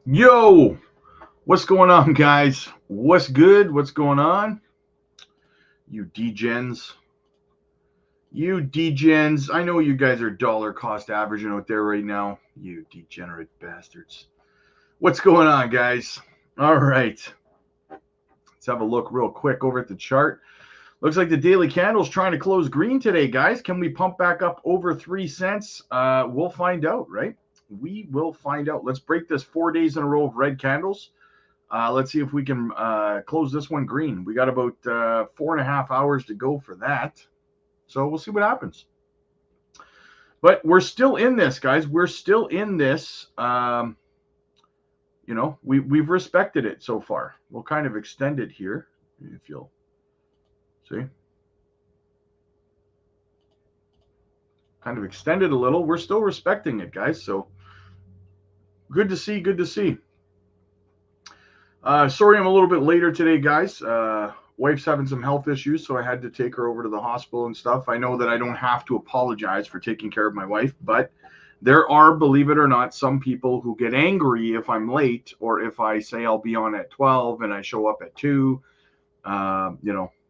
Yo, what's going on, guys? What's good? What's going on? You degens. You degens. I know you guys are dollar cost averaging out there right now. You degenerate bastards. What's going on, guys? All right. Let's have a look real quick over at the chart. Looks like the daily candle's trying to close green today, guys. Can we pump back up over 3 cents? We'll find out, right? We will find out. Let's break this 4 days in a row of red candles. Let's see if we can close this one green. We got about 4.5 hours to go for that. So we'll see what happens. But we're still in this, guys. We're still in this. We've respected it so far. We'll kind of extend it here, if you'll see. Kind of extend it a little. We're still respecting it, guys. So good to see. Good to see. Sorry I'm a little bit later today, guys. Wife's having some health issues, so I had to take her over to the hospital and stuff. I know that I don't have to apologize for taking care of my wife, but there are, believe it or not, some people who get angry if I'm late or if I say I'll be on at 12 and I show up at 2.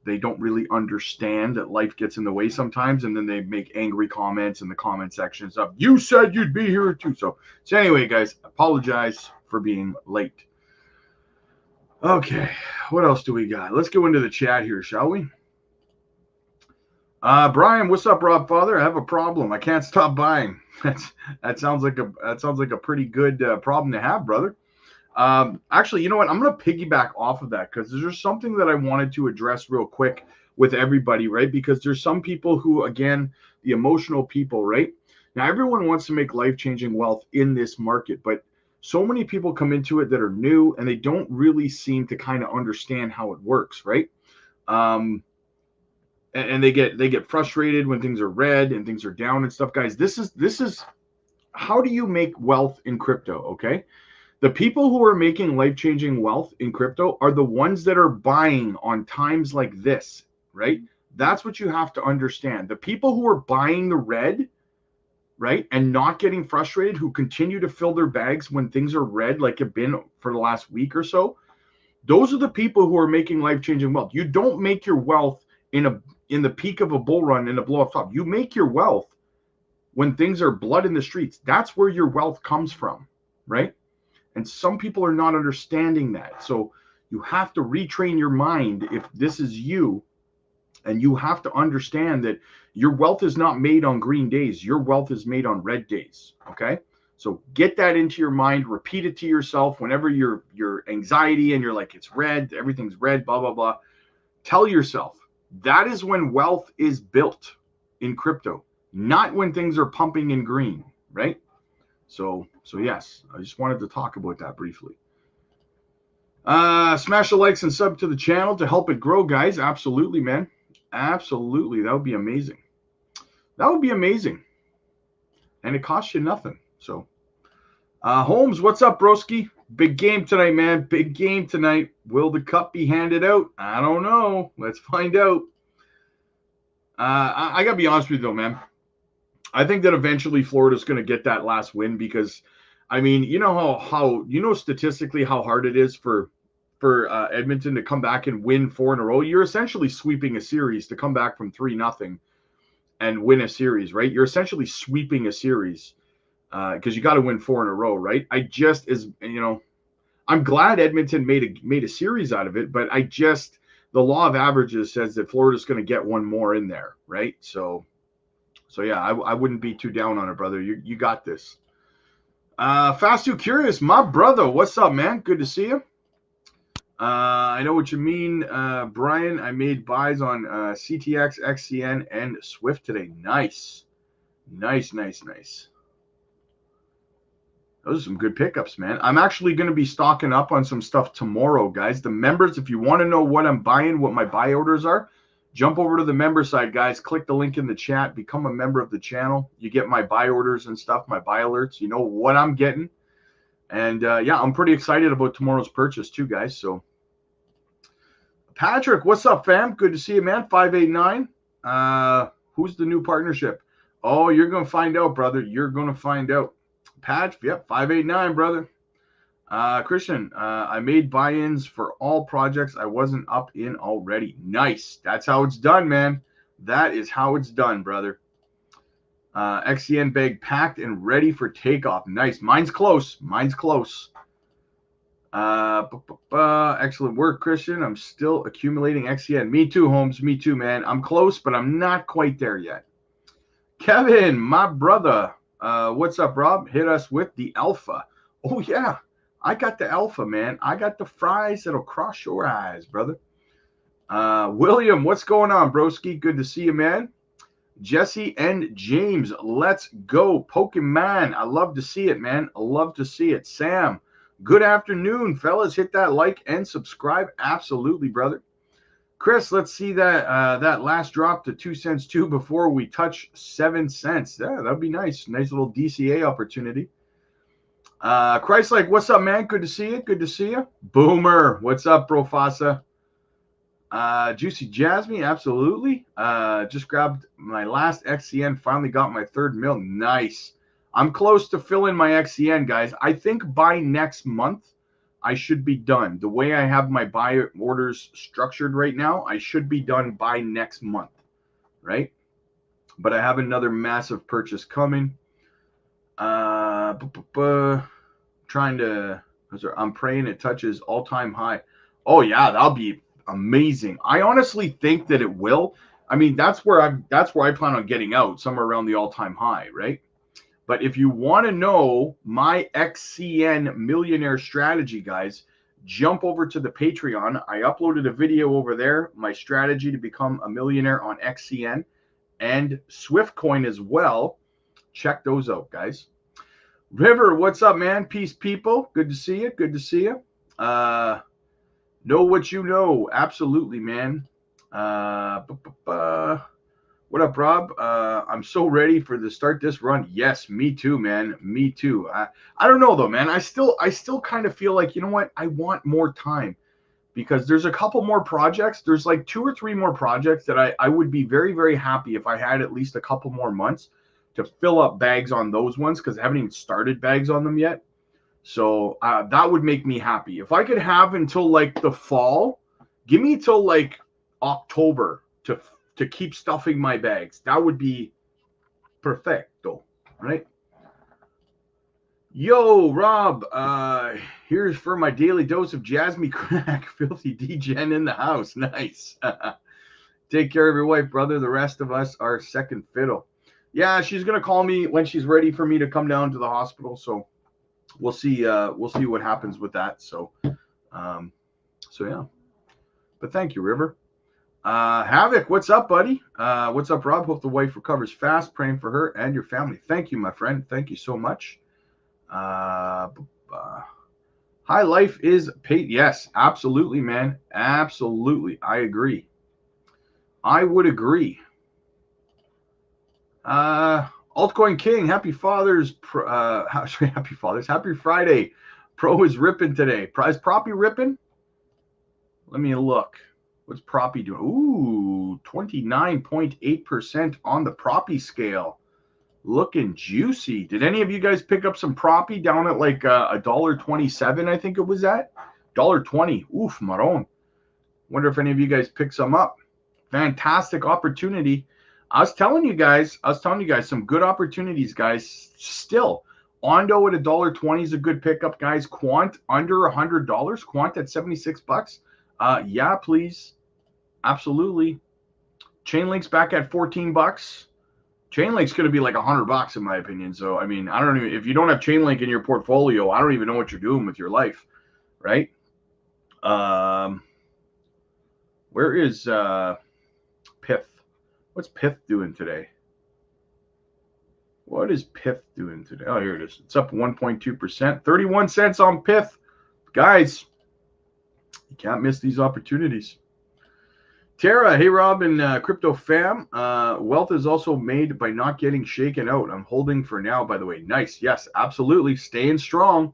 They don't really understand that life gets in the way sometimes, and then they make angry comments in the comment section and stuff. You said you'd be here too. So anyway, guys, apologize for being late. Okay, what else do we got? Let's go into the chat here, shall we? Brian, what's up, Rob Father? I have a problem. I can't stop buying. That sounds like a pretty good problem to have, brother. Actually, you know what? I'm going to piggyback off of that because there's something that I wanted to address real quick with everybody, right? Because there's some people who, again, the emotional people, right? Now, everyone wants to make life-changing wealth in this market, but so many people come into it that are new and they don't really seem to kind of understand how it works, right? And they get frustrated when things are red and things are down and stuff. Guys, this is how do you make wealth in crypto, okay? The people who are making life-changing wealth in crypto are the ones that are buying on times like this, right? That's what you have to understand. The people who are buying the red, right, and not getting frustrated, who continue to fill their bags when things are red, like have been for the last week or so, those are the people who are making life-changing wealth. You don't make your wealth in the peak of a bull run in a blow-up top. You make your wealth when things are blood in the streets. That's where your wealth comes from, right? And some people are not understanding that. So you have to retrain your mind if this is you. And you have to understand that your wealth is not made on green days. Your wealth is made on red days. Okay. So get that into your mind. Repeat it to yourself whenever your anxiety and you're like, it's red, everything's red, blah, blah, blah. Tell yourself that is when wealth is built in crypto, not when things are pumping in green, right? So yes, I just wanted to talk about that briefly. Smash the likes and sub to the channel to help it grow, guys. Absolutely, man. Absolutely. That would be amazing. That would be amazing. And it costs you nothing. So, Holmes, what's up, broski? Big game tonight, man. Big game tonight. Will the cup be handed out? I don't know. Let's find out. I got to be honest with you, though, man. I think that eventually Florida's going to get that last win because, I mean, you know how statistically how hard it is for Edmonton to come back and win 4 in a row. You're essentially sweeping a series to come back from 3-0 and win a series, right? You're essentially sweeping a series because you got to win 4 in a row, right? I'm glad Edmonton made a series out of it, but the law of averages says that Florida's going to get one more in there, right? So yeah, I wouldn't be too down on it, brother. You got this. Fast Too Curious, my brother. What's up, man? Good to see you. I know what you mean, Brian. I made buys on CTX, XCN, and Swift today. Nice. Those are some good pickups, man. I'm actually going to be stocking up on some stuff tomorrow, guys. The members, if you want to know what I'm buying, what my buy orders are, jump over to the member side, guys. Click the link in the chat. Become a member of the channel. You get my buy orders and stuff, my buy alerts. You know what I'm getting. And, yeah, I'm pretty excited about tomorrow's purchase too, guys. So, Patrick, what's up, fam? Good to see you, man. 589. Who's the new partnership? Oh, you're going to find out, brother. You're going to find out. Patch, yep, 589, brother. Christian, I made buy-ins for all projects I wasn't up in already. Nice. That's how it's done, man. That is how it's done, brother. XCN bag packed and ready for takeoff. Nice. Mine's close. Mine's close. Excellent work, Christian. I'm still accumulating XCN. Me too, Holmes. Me too, man. I'm close, but I'm not quite there yet. Kevin, my brother. What's up, Rob? Hit us with the alpha. Oh, yeah. I got the alpha, man. I got the fries that'll cross your eyes, brother. William, what's going on, broski? Good to see you, man. Jesse and James, let's go. Pokemon, I love to see it, man. I love to see it. Sam, good afternoon, fellas. Hit that like and subscribe. Absolutely, brother. Chris, let's see that that last drop to 2 cents too before we touch 7 cents. Yeah, that'd be nice. Nice little DCA opportunity. Christ-like, what's up, man? Good to see you. Good to see you. Boomer, what's up, bro Fasa? Juicy Jasmy, absolutely. Just grabbed my last XCN. Finally got my 3rd mil. Nice. I'm close to filling my XCN, guys. I think by next month, I should be done. The way I have my buy orders structured right now, I should be done by next month, right? But I have another massive purchase coming. I'm praying it touches all-time high. Oh yeah, that'll be amazing. I honestly think that it will. I mean, that's where I plan on getting out, somewhere around the all-time high, right? But if you want to know my XCN millionaire strategy, guys, jump over to the Patreon. I uploaded a video over there, my strategy to become a millionaire on XCN and Swiftcoin as well. Check those out, guys. River, what's up, man? Peace, people. Good to see you. Good to see you. Know what you know. Absolutely, man. What up, Rob? I'm so ready for the start this run. Yes, me too, man. Me too. I don't know though, man. I still kind of feel like, you know what? I want more time because there's a couple more projects. There's like 2 or 3 more projects that I would be very, very happy if I had at least a couple more months to fill up bags on those ones because I haven't even started bags on them yet. So that would make me happy. If I could have until like the fall, give me till like October to keep stuffing my bags. That would be perfecto, right? Yo, Rob, here's for my daily dose of Jasmy crack. Filthy D-Gen in the house. Nice. Take care of your wife, brother. The rest of us are second fiddle. Yeah, she's gonna call me when she's ready for me to come down to the hospital. So we'll see what happens with that. So yeah. But thank you, River. Havoc, what's up, buddy? What's up, Rob? Hope the wife recovers fast. Praying for her and your family. Thank you, my friend. Thank you so much. High life is paid. Yes, absolutely, man. Absolutely. I agree. I would agree. Altcoin King, happy Father's. Happy Father's. Happy Friday. Pro is ripping today. Is Proppy ripping? Let me look. What's Proppy doing? Ooh, 29.8% on the Proppy scale. Looking juicy. Did any of you guys pick up some Proppy down at like $1.27? I think it was at $1.20. Oof, maron. Wonder if any of you guys picked some up. Fantastic opportunity. I was telling you guys some good opportunities, guys. Still, Ondo at $1.20 is a good pickup, guys. Quant under $100. Quant at $76. Yeah, please. Absolutely. Chainlink's back at $14. Chainlink's going to be like $100 in my opinion. So, I mean, I don't even, if you don't have Chainlink in your portfolio, I don't even know what you're doing with your life, right? Where is Pith? What's Pith doing today? What is Pith doing today? Oh, here it is. It's up 1.2%. 31 cents on Pith. Guys, you can't miss these opportunities. Tara, hey Rob and Crypto Fam. Wealth is also made by not getting shaken out. I'm holding for now, by the way. Nice. Yes, absolutely. Staying strong.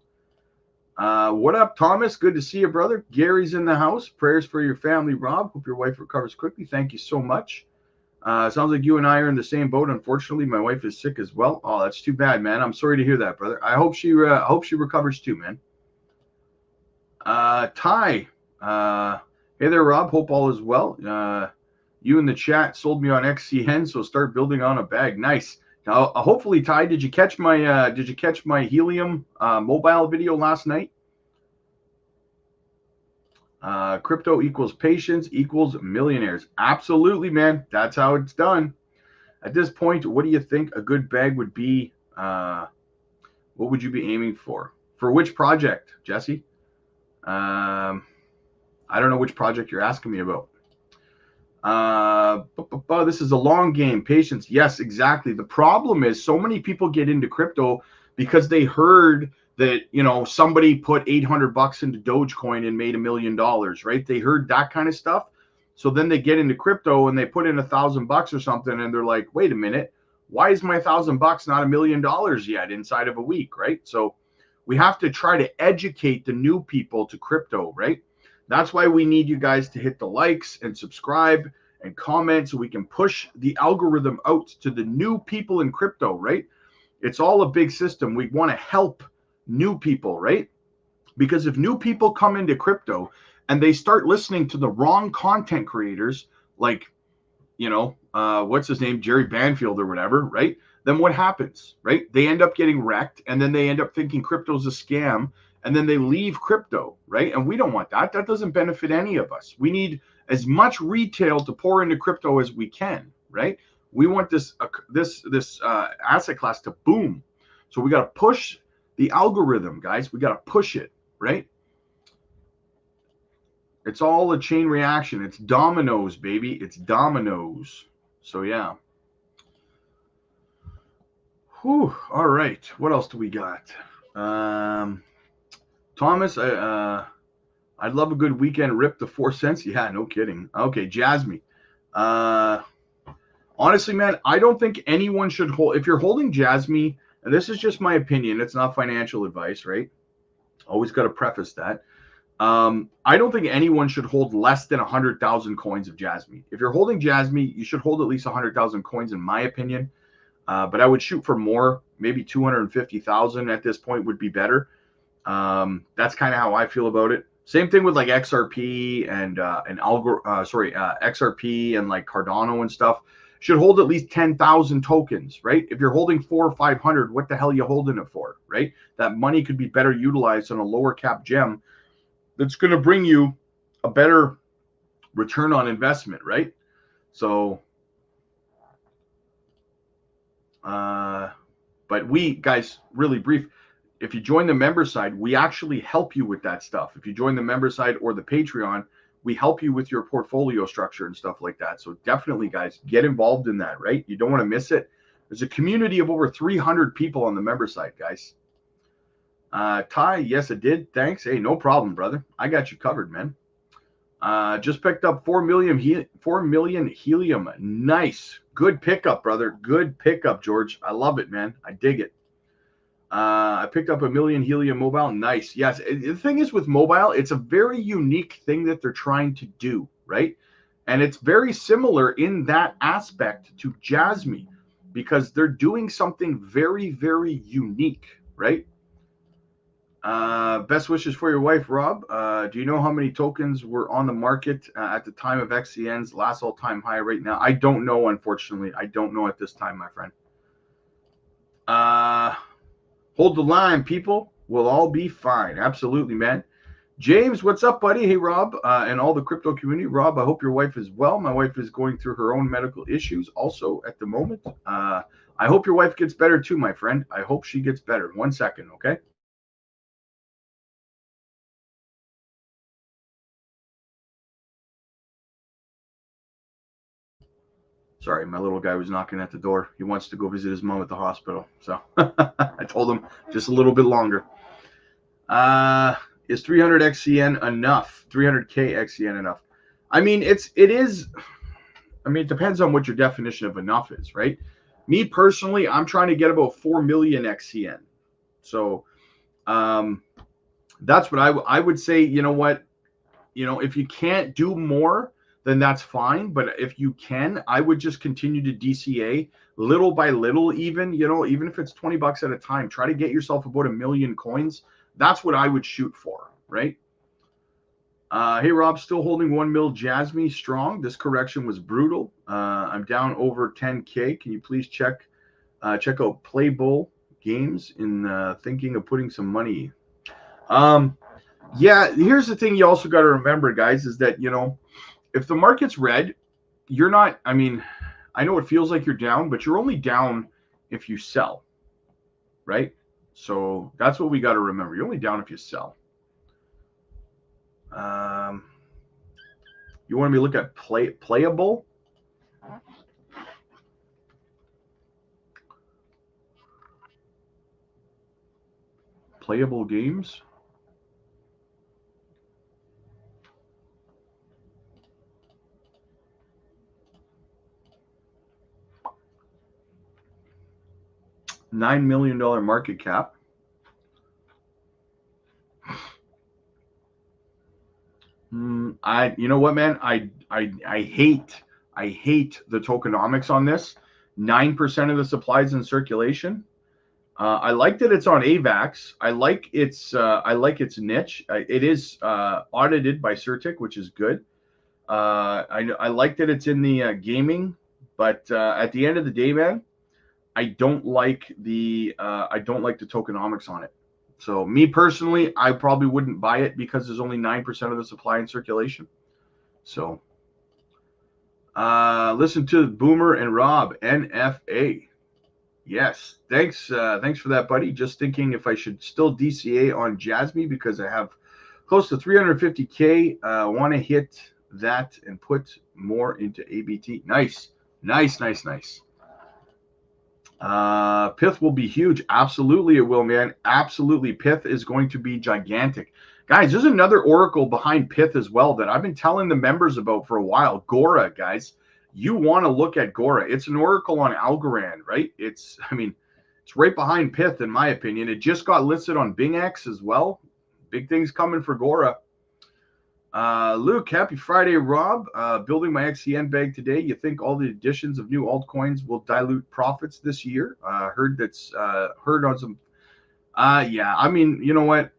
What up, Thomas? Good to see you, brother. Gary's in the house. Prayers for your family, Rob. Hope your wife recovers quickly. Thank you so much. Sounds like you and I are in the same boat. Unfortunately, my wife is sick as well. Oh, that's too bad, man. I'm sorry to hear that, brother. I hope she recovers too, man. Ty, hey there, Rob. Hope all is well. You in the chat sold me on XCN, so start building on a bag. Nice. Now, hopefully, Ty, did you catch my helium mobile video last night? Crypto equals patience equals millionaires. Absolutely, man. That's how it's done. At this point, what do you think a good bag would be? What would you be aiming for? For which project, Jesse? I don't know which project you're asking me about. This is a long game. Patience. Yes, exactly. The problem is so many people get into crypto because they heard that, somebody put $800 into Dogecoin and made $1 million, right? They heard that kind of stuff. So then they get into crypto and they put in $1,000 or something, and they're like, wait a minute, why is my $1,000 not $1 million yet inside of a week, right? So we have to try to educate the new people to crypto, right? That's why we need you guys to hit the likes and subscribe and comment so we can push the algorithm out to the new people in crypto, right? It's all a big system. We want to help new people, right? Because if new people come into crypto and they start listening to the wrong content creators, like, what's his name, Jerry Banfield or whatever, right? Then what happens, right? They end up getting wrecked, and then they end up thinking crypto's a scam, and then they leave crypto, right? And we don't want that. That doesn't benefit any of us. We need as much retail to pour into crypto as we can, right? We want this asset class to boom. So we got to push the algorithm, guys. We got to push it, right? It's all a chain reaction. It's dominoes, baby. It's dominoes. So yeah. Whew. All right. What else do we got? Thomas, I'd love a good weekend rip to 4 cents. Yeah, no kidding. Okay, Jasmy. Honestly, man, I don't think anyone should hold. If you're holding Jasmy, and this is just my opinion, it's not financial advice, right? Always got to preface that. I don't think anyone should hold less than 100,000 coins of Jasmy. If you're holding Jasmy, you should hold at least 100,000 coins, in my opinion. But I would shoot for more. Maybe 250,000 at this point would be better. That's kind of how I feel about it. Same thing with like XRP and XRP and like Cardano and stuff. Should hold at least 10,000 tokens, right? If you're holding 400 or 500, what the hell are you holding it for, right? That money could be better utilized on a lower cap gem that's going to bring you a better return on investment, right? So, but we guys, really brief, if you join the member side, we actually help you with that stuff. If you join the member side or the Patreon, we help you with your portfolio structure and stuff like that. So definitely, guys, get involved in that, right? You don't want to miss it. There's a community of over 300 people on the member side, guys. Ty, yes, it did. Thanks. Hey, no problem, brother. I got you covered, man. Just picked up 4 million helium. Nice. Good pickup, brother. Good pickup, George. I love it, man. I dig it. I picked up 1 million helium mobile. Nice. Yes. The thing is with mobile, it's a very unique thing that they're trying to do, right? And it's very similar in that aspect to Jasmy because they're doing something very, very unique, right? Best wishes for your wife, Rob. Do you know how many tokens were on the market at the time of XCN's last all-time high right now? I don't know, unfortunately. I don't know at this time, my friend. Hold the line, people. We'll all be fine. Absolutely, man. James, what's up, buddy? Hey, Rob, and all the crypto community. Rob, I hope your wife is well. My wife is going through her own medical issues also at the moment. I hope your wife gets better too, my friend. I hope she gets better. 1 second, okay? Sorry, my little guy was knocking at the door. He wants to go visit his mom at the hospital. So I told him just a little bit longer. Is 300 XCN enough? 300K XCN enough? I mean, it is. I mean, it depends on what your definition of enough is, right? Me personally, I'm trying to get about 4 million XCN. So that's what I would say. You know what? If you can't do more, then that's fine. But if you can, I would just continue to DCA little by little, even if it's $20 at a time, try to get yourself about 1 million coins. That's what I would shoot for, right? Hey, Rob, still holding 1 mil JASMY strong. This correction was brutal. I'm down over 10K. Can you please check out Play Bull Games in thinking of putting some money? Yeah, here's the thing you also got to remember, guys, is that, if the market's red, you're not, I mean, I know it feels like you're down, but you're only down if you sell, right? So that's what we got to remember. You're only down if you sell. You want me to look at playable? Playable games? $9 million market cap. You know what, man? I hate the tokenomics on this. 9% of the supplies in circulation. I like that it's on AVAX. I like its niche. It is audited by Certic, which is good. I like that it's in the gaming, but at the end of the day, man, I don't like the tokenomics on it. So me personally, I probably wouldn't buy it because there's only 9% of the supply in circulation. So listen to Boomer and Rob, NFA. Yes, thanks for that, buddy. Just thinking if I should still DCA on JASMY because I have close to 350K. Want to hit that and put more into ABT. Nice. Pith will be huge. Absolutely, it will, man. Absolutely, Pith is going to be gigantic. Guys, there's another oracle behind Pith as well that I've been telling the members about for a while. Gora, guys. You want to look at Gora. It's an oracle on Algorand, right? It's right behind Pith, in my opinion. It just got listed on BingX as well. Big things coming for Gora. Luke, happy Friday, Rob. Building my XCN bag today. You think all the additions of new altcoins will dilute profits this year? Heard on some. Yeah, I mean, you know what?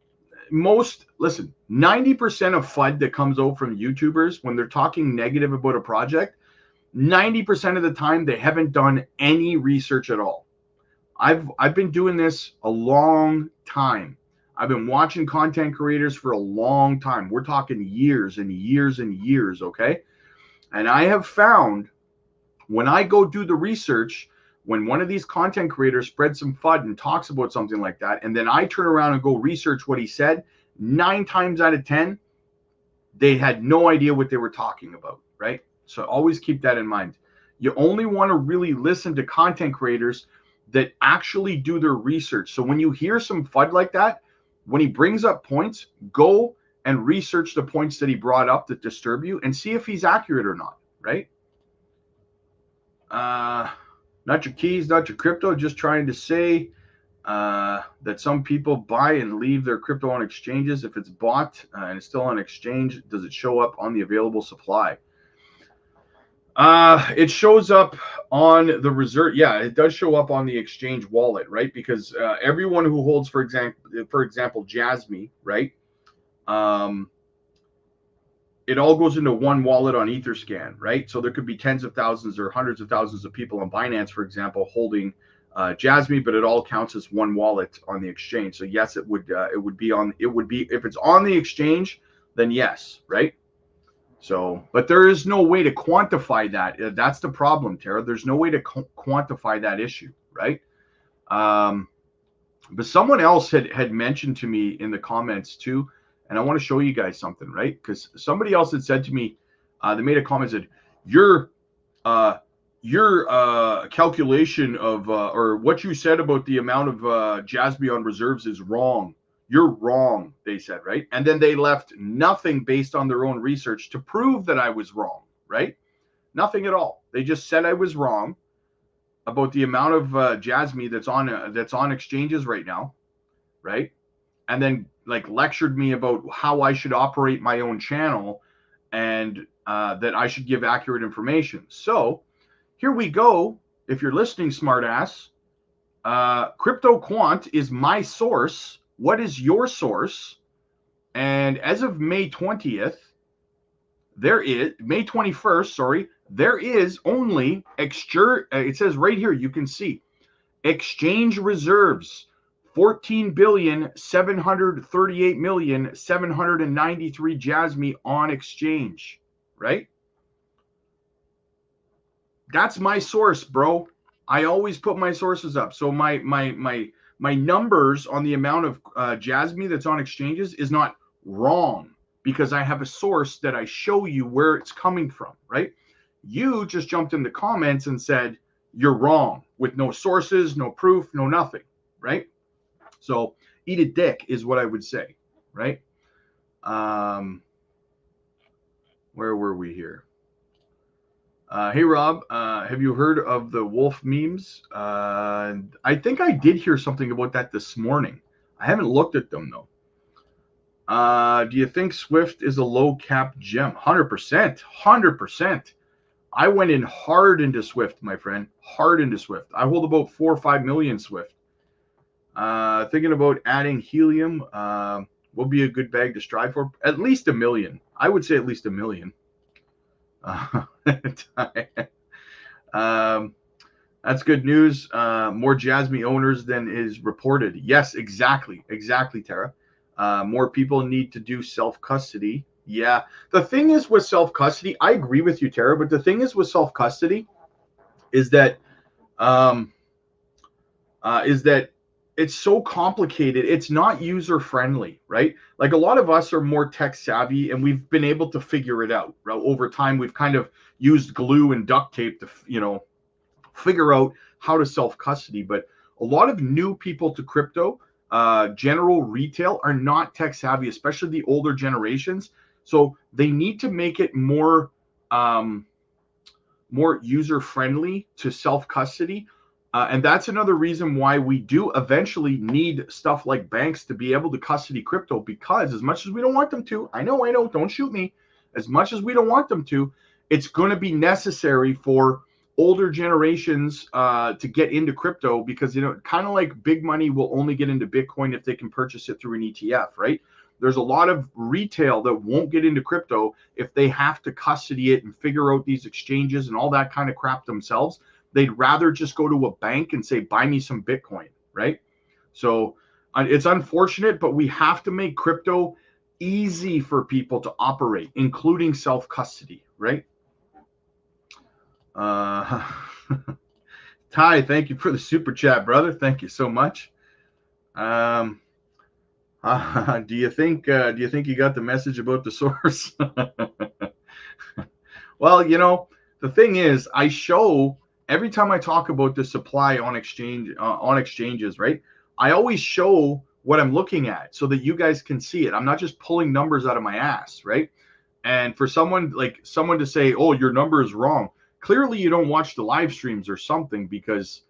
90% of FUD that comes out from YouTubers when they're talking negative about a project, 90% of the time they haven't done any research at all. I've been doing this a long time. I've been watching content creators for a long time. We're talking years and years and years, okay? And I have found when I go do the research, when one of these content creators spreads some FUD and talks about something like that, and then I turn around and go research what he said, 9 times out of 10, they had no idea what they were talking about, right? So always keep that in mind. You only want to really listen to content creators that actually do their research. So when you hear some FUD like that, when he brings up points, go and research the points that he brought up that disturb you and see if he's accurate or not, right? Not your keys, not your crypto, just trying to say that some people buy and leave their crypto on exchanges. If it's bought and it's still on exchange, does it show up on the available supply? It shows up on the reserve. Yeah, it does show up on the exchange wallet, right? Because everyone who holds, for example, JASMY, right? It all goes into one wallet on Etherscan, right? So there could be tens of thousands or hundreds of thousands of people on Binance, for example, holding JASMY, but it all counts as one wallet on the exchange. So yes, it would be if it's on the exchange, then yes, right? So, but there is no way to quantify that. That's the problem, Tara. There's no way to quantify that issue, right? But someone else had mentioned to me in the comments too, and I want to show you guys something, right? Because somebody else had said to me, they made a comment, said, your calculation of or what you said about the amount of JASMY on reserves is wrong. You're wrong, they said, right? And then they left nothing based on their own research to prove that I was wrong, right? Nothing at all. They just said I was wrong about the amount of JASMY that's on exchanges right now, right? And then like lectured me about how I should operate my own channel and that I should give accurate information. So here we go. If you're listening, smartass, Crypto Quant is my source. What is your source? And as of May 20th, there is May 21st, sorry, there is only it says right here, you can see exchange reserves 14,738,793 JASMY on exchange, right? That's my source, bro. I always put my sources up. So my numbers on the amount of JASMY that's on exchanges is not wrong because I have a source that I show you where it's coming from, right? You just jumped in the comments and said you're wrong with no sources, no proof, no nothing, right? So eat a dick is what I would say, right? Where were we here? Hey, Rob, have you heard of the wolf memes? I think I did hear something about that this morning. I haven't looked at them, though. Do you think Swift is a low cap gem? 100%. 100%. I went in hard into Swift, my friend. Hard into Swift. I hold about 4 or 5 million Swift. Thinking about adding helium will be a good bag to strive for. At least 1 million. I would say at least 1 million. That's good news. More JASMY owners than is reported. Yes, exactly, Tara. More people need to do self-custody. Yeah, the thing is with self-custody, I agree with you, Tara. But the thing is with self-custody is that it's so complicated. It's not user friendly, right? Like a lot of us are more tech savvy and we've been able to figure it out, right? Over time, we've kind of used glue and duct tape to, figure out how to self-custody. But a lot of new people to crypto, general retail, are not tech savvy, especially the older generations. So they need to make it more user friendly to self-custody. And that's another reason why we do eventually need stuff like banks to be able to custody crypto, because as much as we don't want them to, I know, don't shoot me. As much as we don't want them to, it's going to be necessary for older generations to get into crypto, because, kind of like big money will only get into Bitcoin if they can purchase it through an ETF, right? There's a lot of retail that won't get into crypto if they have to custody it and figure out these exchanges and all that kind of crap themselves. They'd rather just go to a bank and say, buy me some Bitcoin, right? So it's unfortunate, but we have to make crypto easy for people to operate, including self-custody, right? Ty, thank you for the super chat, brother. Thank you so much. Do you think you got the message about the source? Well, the thing is, I show every time I talk about the supply on exchanges, right? I always show what I'm looking at so that you guys can see it. I'm not just pulling numbers out of my ass, right? And for someone to say, "Oh, your number is wrong," clearly you don't watch the live streams or something, because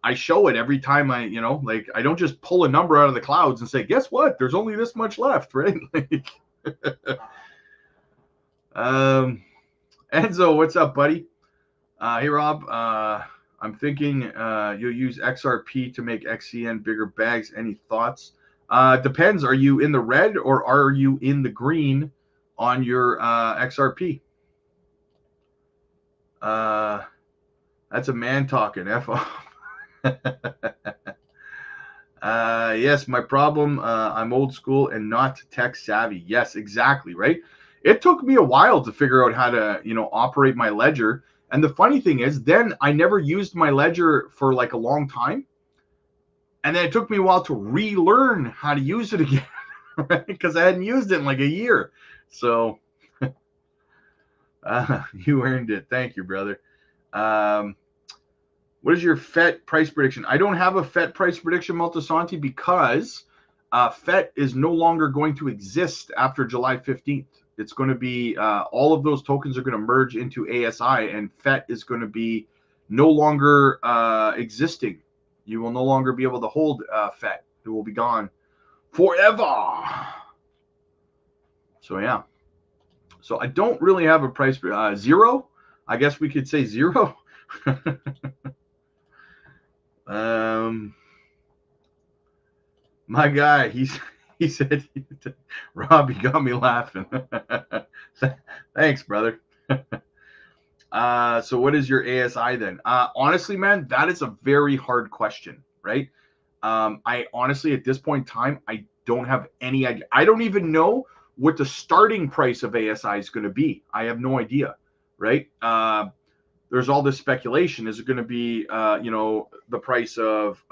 I show it every time I don't just pull a number out of the clouds and say, "Guess what? There's only this much left," right? Enzo, what's up, buddy? Hey, Rob. I'm thinking you'll use XRP to make XCN bigger bags. Any thoughts? Depends. Are you in the red or are you in the green on your XRP? That's a man talking. F off. Yes, my problem. I'm old school and not tech savvy. Yes, exactly. Right. It took me a while to figure out how to, operate my ledger. And the funny thing is, then I never used my ledger for like a long time. And then it took me a while to relearn how to use it again, right? Because I hadn't used it in like a year. So you earned it. Thank you, brother. What is your FET price prediction? I don't have a FET price prediction, Multisanti, because FET is no longer going to exist after July 15th. It's going to be all of those tokens are going to merge into ASI, and FET is going to be no longer existing. You will no longer be able to hold FET. It will be gone forever. So, yeah. So I don't really have a price. Zero? I guess we could say zero. My guy, He said, Rob, you got me laughing. Thanks, brother. So what is your ASI then? Honestly, man, that is a very hard question, right? I honestly, at this point in time, I don't have any idea. I don't even know what the starting price of ASI is going to be. I have no idea, right? There's all this speculation. Is it going to be, the price of,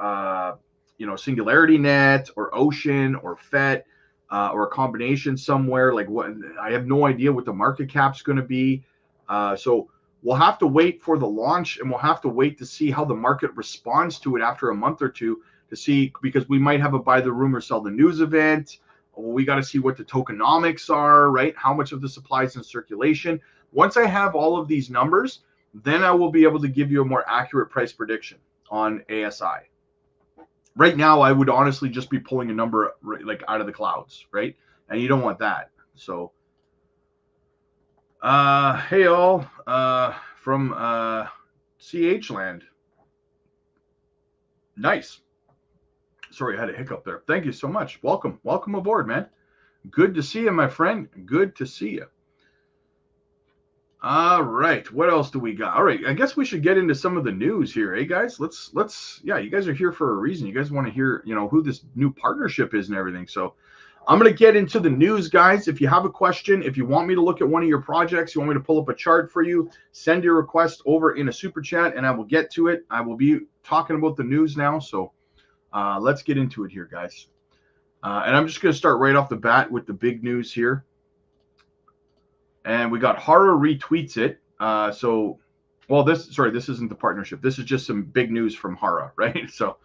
Singularity Net or Ocean or FET or a combination somewhere? Like what? I have no idea what the market cap's going to be. So we'll have to wait for the launch, and we'll have to wait to see how the market responds to it after a month or two to see, because we might have a buy the rumor, sell the news event. We got to see what the tokenomics are, right? How much of the supply is in circulation. Once I have all of these numbers, then I will be able to give you a more accurate price prediction on ASI. Right now, I would honestly just be pulling a number like out of the clouds, right? And you don't want that. So, hey all, from CH land. Nice. Sorry, I had a hiccup there. Thank you so much. Welcome aboard, man. Good to see you, my friend. Good to see you. All right, what else do we got? All right, I guess we should get into some of the news here, eh, guys? Let's yeah, you guys are here for a reason. You guys want to hear, who this new partnership is and everything. So I'm going to get into the news, guys. If you have a question, if you want me to look at one of your projects, you want me to pull up a chart for you, send your request over in a super chat, and I will get to it. I will be talking about the news now, so let's get into it here, guys. And I'm just going to start right off the bat with the big news here. And we got Hara retweets it. This isn't the partnership. This is just some big news from Hara, right? So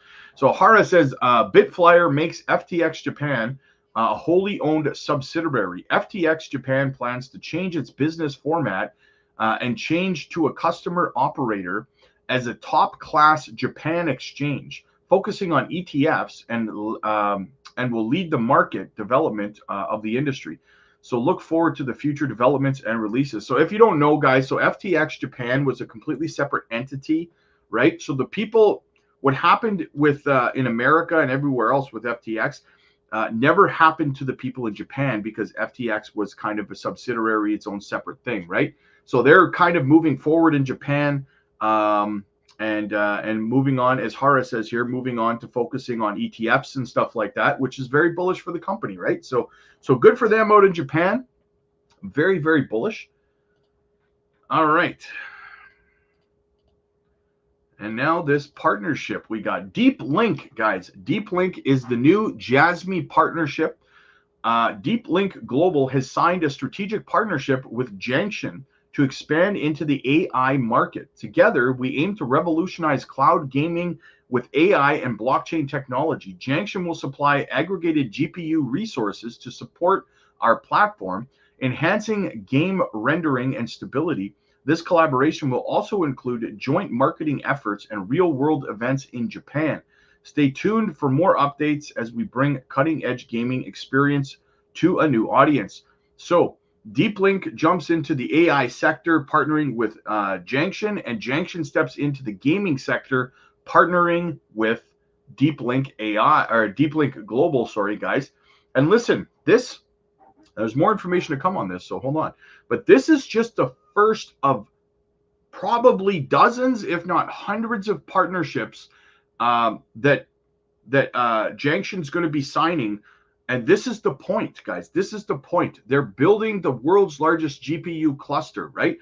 Hara says Bitflyer makes FTX Japan a wholly owned subsidiary. FTX Japan plans to change its business format and change to a customer operator as a top-class Japan exchange, focusing on ETFs and will lead the market development of the industry. So look forward to the future developments and releases. So if you don't know, guys, so FTX Japan was a completely separate entity, right? So what happened with in America and everywhere else with FTX never happened to the people in Japan, because FTX was kind of a subsidiary, its own separate thing, right? So they're kind of moving forward in Japan and moving on, as Hara says here, moving on to focusing on ETFs and stuff like that, which is very bullish for the company, right? So good for them out in Japan. Very, very bullish. All right. And now this partnership, we got Deep Link, guys. Deep Link is the new JASMY partnership. Deep Link Global has signed a strategic partnership with Junction to expand into the AI market. Together, we aim to revolutionize cloud gaming with AI and blockchain technology. Junction will supply aggregated GPU resources to support our platform, enhancing game rendering and stability. This collaboration will also include joint marketing efforts and real-world events in Japan. Stay tuned for more updates as we bring cutting-edge gaming experience to a new audience. So, Deep Link jumps into the AI sector, partnering with Junction, and Junction steps into the gaming sector, partnering with Deep Link AI or Deep Link Global. Sorry, guys. And listen, there's more information to come on this, so hold on. But this is just the first of probably dozens, if not hundreds, of partnerships that Junction's going to be signing. And this is the point, guys. This is the point. They're building the world's largest GPU cluster, right?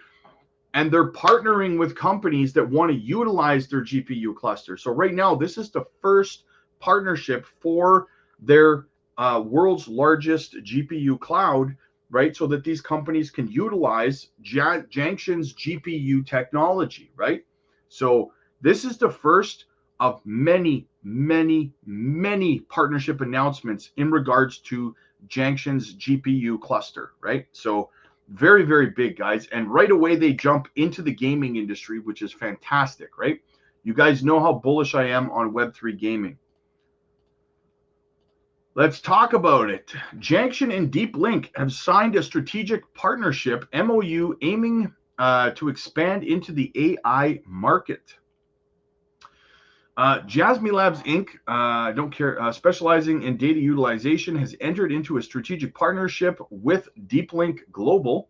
And they're partnering with companies that want to utilize their GPU cluster. So right now, this is the first partnership for their world's largest GPU cloud, right? So that these companies can utilize Junction's GPU technology, right? So this is the first of many, many, many partnership announcements in regards to Junction's GPU cluster, right? So very, very big, guys. And right away, they jump into the gaming industry, which is fantastic, right? You guys know how bullish I am on Web3 gaming. Let's talk about it. Junction and Deep Link have signed a strategic partnership, MOU, aiming to expand into the AI market. JASMY Labs Inc., don't care, specializing in data utilization, has entered into a strategic partnership with DeepLink Global,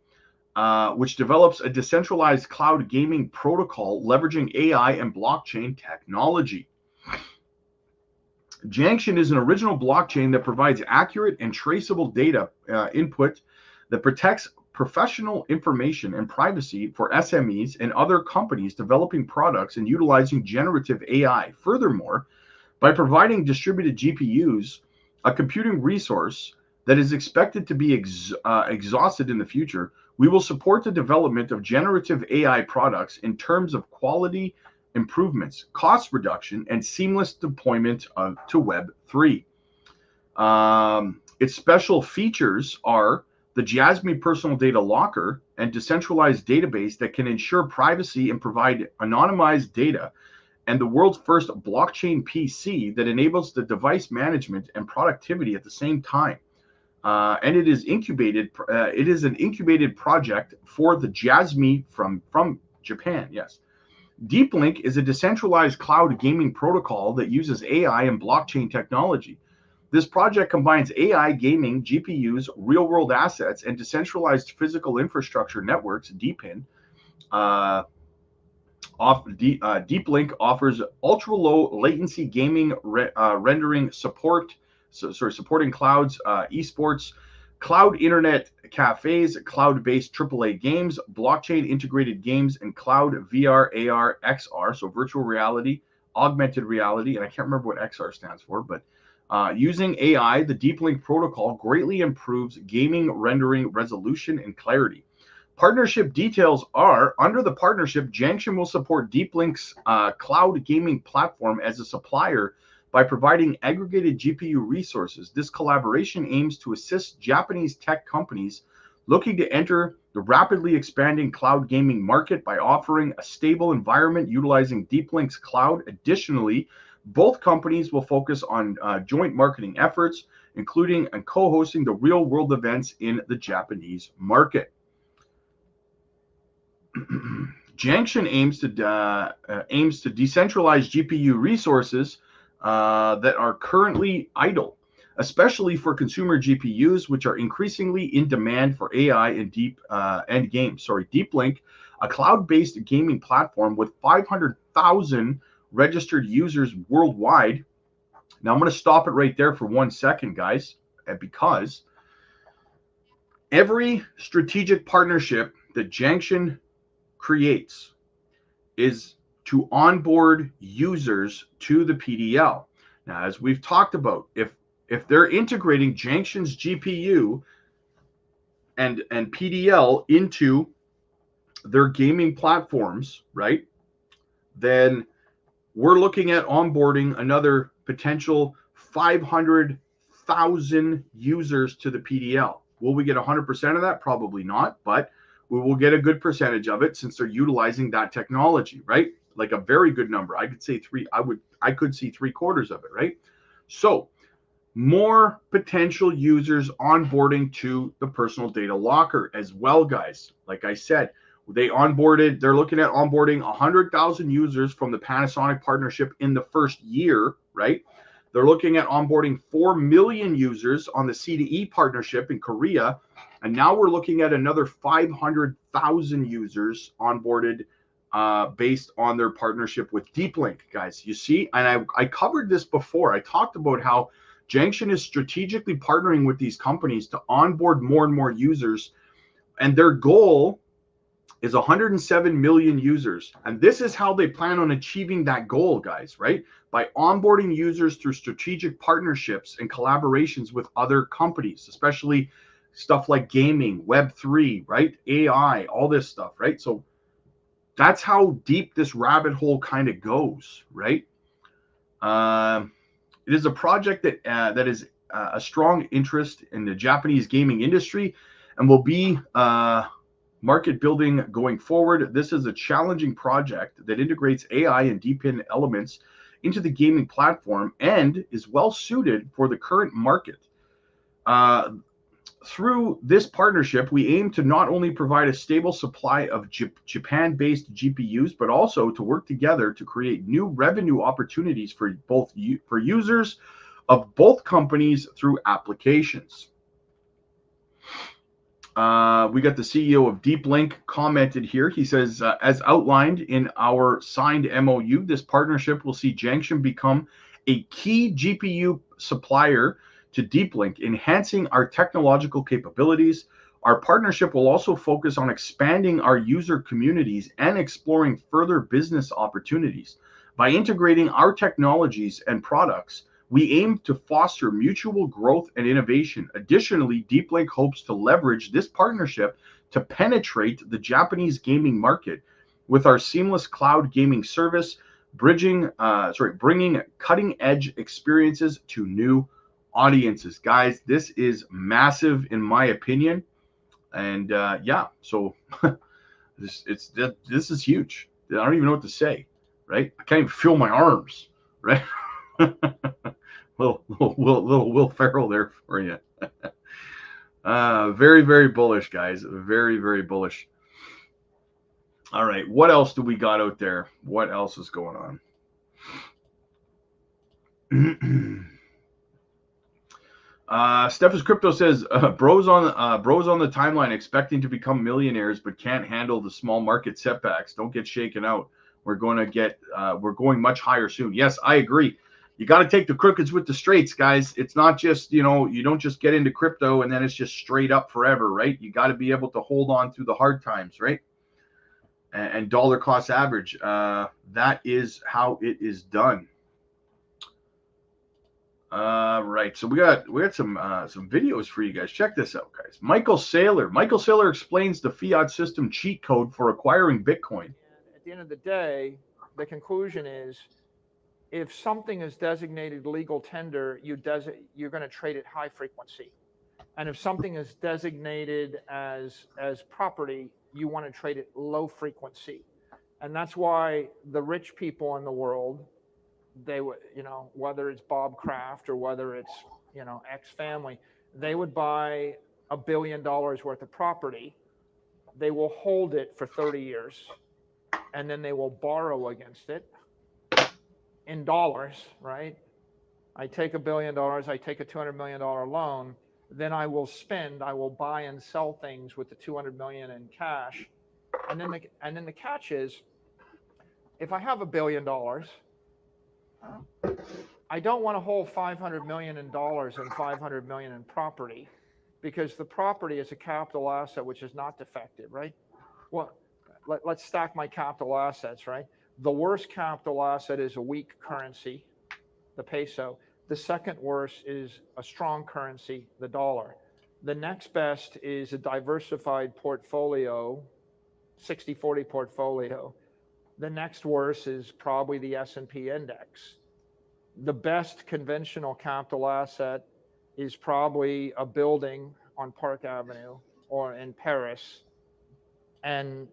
which develops a decentralized cloud gaming protocol leveraging AI and blockchain technology. Junction is an original blockchain that provides accurate and traceable data input that protects professional information and privacy for SMEs and other companies developing products and utilizing generative AI. Furthermore, by providing distributed GPUs, a computing resource that is expected to be exhausted in the future, we will support the development of generative AI products in terms of quality improvements, cost reduction, and seamless deployment to Web3. Its special features are the JASMY Personal Data Locker and decentralized database that can ensure privacy and provide anonymized data, and the world's first blockchain PC that enables the device management and productivity at the same time. And it is incubated. It is an incubated project for the JASMY from Japan. Yes. DeepLink is a decentralized cloud gaming protocol that uses AI and blockchain technology. This project combines AI gaming, GPUs, real-world assets, and decentralized physical infrastructure networks, DeepIn. DeepLink offers ultra-low latency gaming rendering support, supporting clouds, esports, cloud internet cafes, cloud-based AAA games, blockchain integrated games, and cloud VR, AR, XR, so virtual reality, augmented reality, and I can't remember what XR stands for, but using AI, the DeepLink protocol greatly improves gaming rendering resolution and clarity. Partnership details are, under the partnership, Junction will support DeepLink's cloud gaming platform as a supplier by providing aggregated GPU resources. This collaboration aims to assist Japanese tech companies looking to enter the rapidly expanding cloud gaming market by offering a stable environment utilizing DeepLink's cloud. Additionally, both companies will focus on joint marketing efforts, including and co-hosting the real-world events in the Japanese market. Junction aims to decentralize GPU resources that are currently idle, especially for consumer GPUs, which are increasingly in demand for AI and games. DeepLink, a cloud-based gaming platform with 500,000 registered users worldwide. Now I'm going to stop it right there for 1 second, guys, because every strategic partnership that Junction creates is to onboard users to the PDL. Now, as we've talked about, if they're integrating Junction's GPU and PDL into their gaming platforms, right, then we're looking at onboarding another potential 500,000 users to the PDL. Will we get 100% of that? Probably not, but we will get a good percentage of it since they're utilizing that technology, right? Like a very good number. I could say I could see 3/4 of it, right? So more potential users onboarding to the personal data locker as well, guys. Like I said, they're looking at onboarding 100,000 users from the Panasonic partnership in the first year, right? They're looking at onboarding 4 million users on the C2E partnership in Korea. And now we're looking at another 500,000 users onboarded based on their partnership with DeepLink, guys. You see, and I covered this before. I talked about how Junction is strategically partnering with these companies to onboard more and more users. And their goal is 107 million users. And this is how they plan on achieving that goal, guys, right? By onboarding users through strategic partnerships and collaborations with other companies, especially stuff like gaming, Web3, right? AI, all this stuff, right? So that's how deep this rabbit hole kind of goes, right? It is a project that is a strong interest in the Japanese gaming industry and will be market building going forward. This is a challenging project that integrates AI and DeepIn elements into the gaming platform and is well suited for the current market. Through this partnership, we aim to not only provide a stable supply of Japan-based GPUs, but also to work together to create new revenue opportunities for for users of both companies through applications. We got the CEO of DeepLink commented here. He says, as outlined in our signed MOU, this partnership will see Junction become a key GPU supplier to DeepLink, enhancing our technological capabilities. Our partnership will also focus on expanding our user communities and exploring further business opportunities. By integrating our technologies and products, we aim to foster mutual growth and innovation. Additionally, DeepLink hopes to leverage this partnership to penetrate the Japanese gaming market with our seamless cloud gaming service, bringing cutting-edge experiences to new audiences. Guys, this is massive in my opinion, and yeah, so this is huge. I don't even know what to say, right? I can't even feel my arms, right? little Will Ferrell there for you. Very, very bullish, guys. Very, very bullish. All right, what else do we got out there? What else is going on? Steph's Crypto says, bros on the timeline expecting to become millionaires but can't handle the small market setbacks. Don't get shaken out. We're going much higher soon. Yes, I agree. You got to take the crookeds with the straights, guys. It's not just, you don't just get into crypto and then it's just straight up forever, right? You got to be able to hold on through the hard times, right? And dollar cost average. That is how it is done. Right. So we got some videos for you guys. Check this out, guys. Michael Saylor explains the fiat system cheat code for acquiring Bitcoin. At the end of the day, the conclusion is, if something is designated legal tender, you're going to trade it high frequency, and if something is designated as property, you want to trade it low frequency, and that's why the rich people in the world, they would, whether it's Bob Kraft or whether it's, X family, they would buy $1 billion worth of property. They will hold it for 30 years, and then they will borrow against it in dollars, right? I take $1 billion, I take a $200 million loan, then I will buy and sell things with the $200 million in cash. And then the catch is, if I have $1 billion, I don't want to hold $500 million in dollars and $500 million in property, because the property is a capital asset which is not defective, right? Well, let's stack my capital assets, right? The worst capital asset is a weak currency, the peso. The second worst is a strong currency, the dollar. The next best is a diversified portfolio, 60-40 portfolio. The next worst is probably the S&P index. The best conventional capital asset is probably a building on Park Avenue or in Paris. And,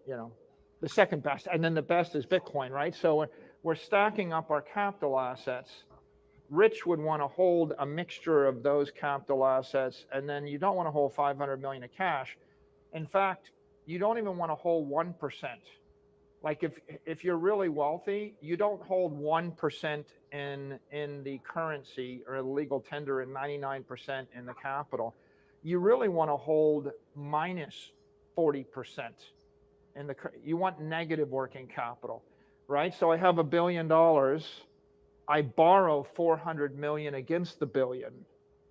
the second best, and then the best is Bitcoin, right? So we're stacking up our capital assets. Rich would want to hold a mixture of those capital assets, and then you don't want to hold 500 million of cash. In fact, you don't even want to hold 1%. Like if you're really wealthy, you don't hold 1% in the currency or legal tender and 99% in the capital. You really want to hold minus 40%. You want negative working capital, right? So I have $1 billion. I borrow 400 million against the billion.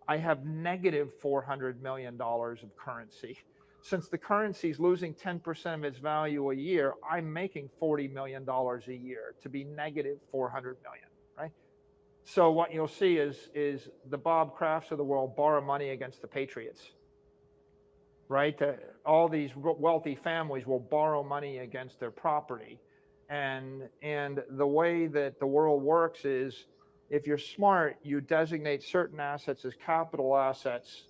I have negative $400 million of currency. Since the currency is losing 10% of its value a year, I'm making $40 million a year to be negative 400 million, right? So what you'll see is the Bob Crafts of the world borrow money against the patriots, right? All these wealthy families will borrow money against their property. And the way that the world works is, if you're smart, you designate certain assets as capital assets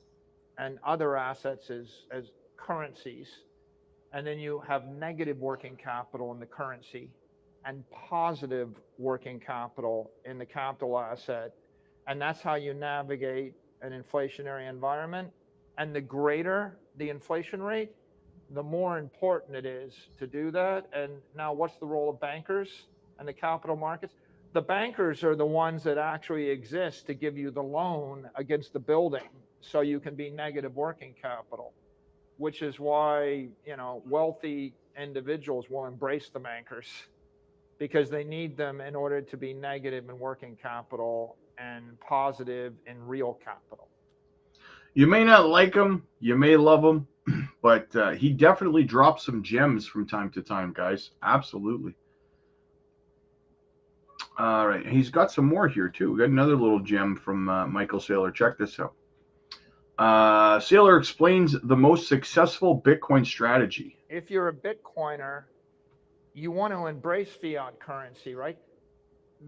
and other assets as currencies, and then you have negative working capital in the currency and positive working capital in the capital asset, and that's how you navigate an inflationary environment And the greater the inflation rate, the more important it is to do that. And now, what's the role of bankers and the capital markets? The bankers are the ones that actually exist to give you the loan against the building so you can be negative working capital, which is why, wealthy individuals will embrace the bankers because they need them in order to be negative in working capital and positive in real capital. You may not like him, you may love him, but he definitely drops some gems from time to time, guys. Absolutely. All right, he's got some more here too. We got another little gem from Michael Saylor. Check this out. Saylor explains the most successful Bitcoin strategy. If you're a Bitcoiner, you want to embrace fiat currency, right?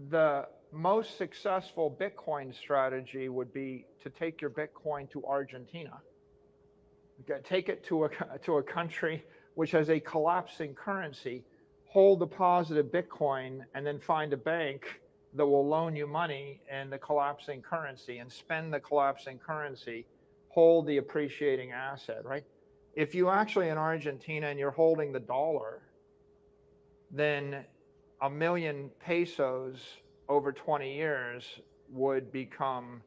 The most successful Bitcoin strategy would be to take your Bitcoin to Argentina. Take it to a country which has a collapsing currency, hold the positive Bitcoin, and then find a bank that will loan you money in the collapsing currency and spend the collapsing currency, hold the appreciating asset, right? If you actually in Argentina and you're holding the dollar, then 1 million pesos over 20 years would become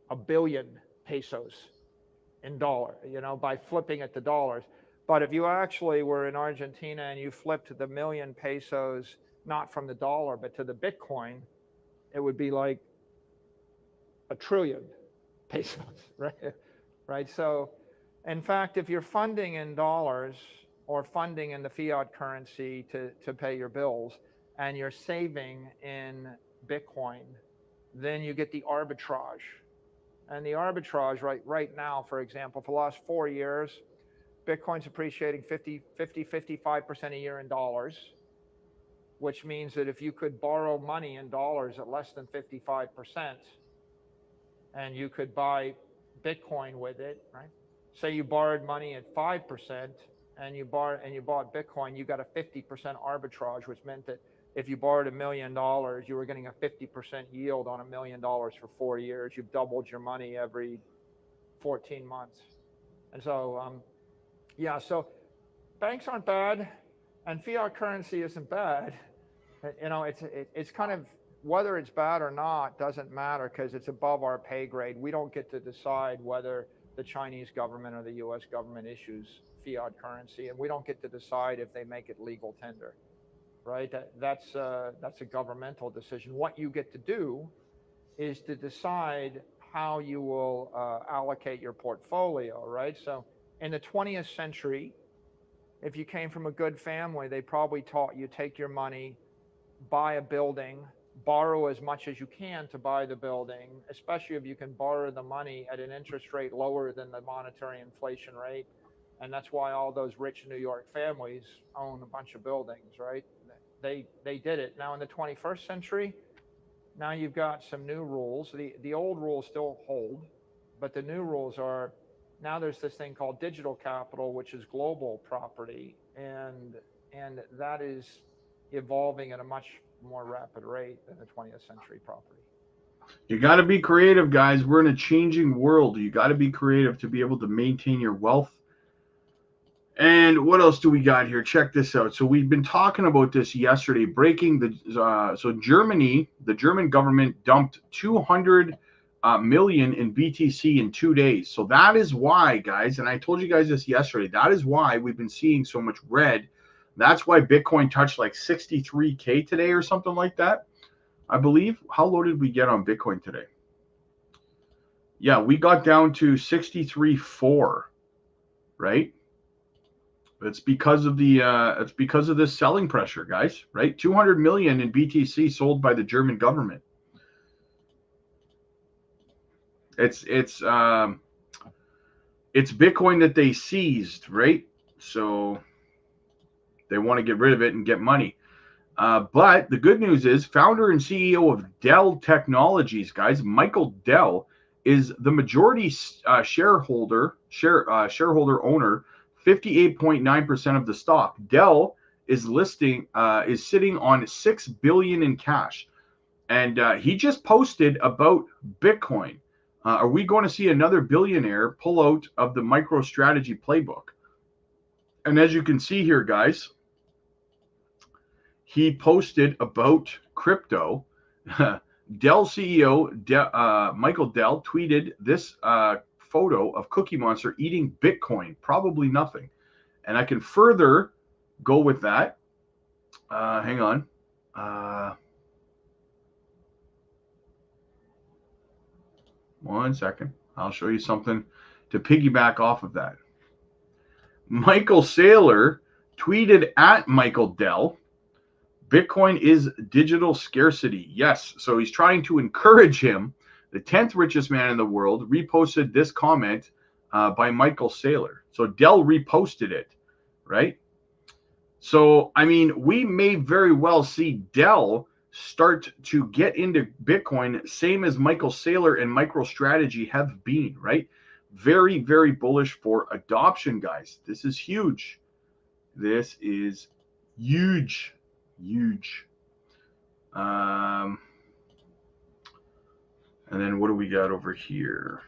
1 billion pesos in dollar, by flipping it to dollars. But if you actually were in Argentina and you flipped the 1 million pesos, not from the dollar, but to the Bitcoin, it would be like 1 trillion pesos, right? Right. So in fact, if you're funding in dollars or funding in the fiat currency to pay your bills and you're saving in Bitcoin, then you get the arbitrage. And the arbitrage right now, for example, for the last 4 years, Bitcoin's appreciating 55% a year in dollars, which means that if you could borrow money in dollars at less than 55% and you could buy Bitcoin with it, right? Say you borrowed money at 5% and you bought Bitcoin, you got a 50% arbitrage, which meant that if you borrowed $1 million, you were getting a 50% yield on $1 million for 4 years. You've doubled your money every 14 months. And so, so banks aren't bad and fiat currency isn't bad. It's kind of, whether it's bad or not doesn't matter because it's above our pay grade. We don't get to decide whether the Chinese government or the US government issues fiat currency, and we don't get to decide if they make it legal tender. Right? That's a governmental decision. What you get to do is to decide how you will allocate your portfolio, right? So in the 20th century, if you came from a good family, they probably taught you take your money, buy a building, borrow as much as you can to buy the building, especially if you can borrow the money at an interest rate lower than the monetary inflation rate. And that's why all those rich New York families own a bunch of buildings, right? They did it. Now in the 21st century, now you've got some new rules. The old rules still hold, but the new rules are, now there's this thing called digital capital, which is global property, and that is evolving at a much more rapid rate than the 20th century property. You got to be creative, guys. We're in a changing world. You got to be creative to be able to maintain your wealth. And what else do we got here? Check this out. So we've been talking about this yesterday, breaking the so Germany, the German government dumped 200 million in BTC in 2 days. So that is why, guys, and I told you guys this yesterday, that is why we've been seeing so much red. That's why Bitcoin touched like 63K today or something like that, I believe. How low did we get on Bitcoin today? Yeah, we got down to 63.4, right? It's because of this selling pressure, guys, right? 200 million in BTC sold by the German government. It's Bitcoin that they seized, right? So they want to get rid of it and get money. But the good news is, founder and CEO of Dell Technologies, guys, Michael Dell, is the majority shareholder owner. 58.9% of the stock. Dell is sitting on $6 billion in cash, and he just posted about Bitcoin. Are we going to see another billionaire pull out of the MicroStrategy playbook? And as you can see here, guys, he posted about crypto. Dell CEO Michael Dell tweeted this photo of Cookie Monster eating Bitcoin, probably nothing. And I can further go with that. Hang on. One second. I'll show you something to piggyback off of that. Michael Saylor tweeted at Michael Dell, Bitcoin is digital scarcity. Yes. So he's trying to encourage him. The 10th richest man in the world reposted this comment by Michael Saylor. So Dell reposted it, right? So, I mean, we may very well see Dell start to get into Bitcoin, same as Michael Saylor and MicroStrategy have been, right? Very, very bullish for adoption, guys. This is huge. This is huge. Huge. And then what do we got over here?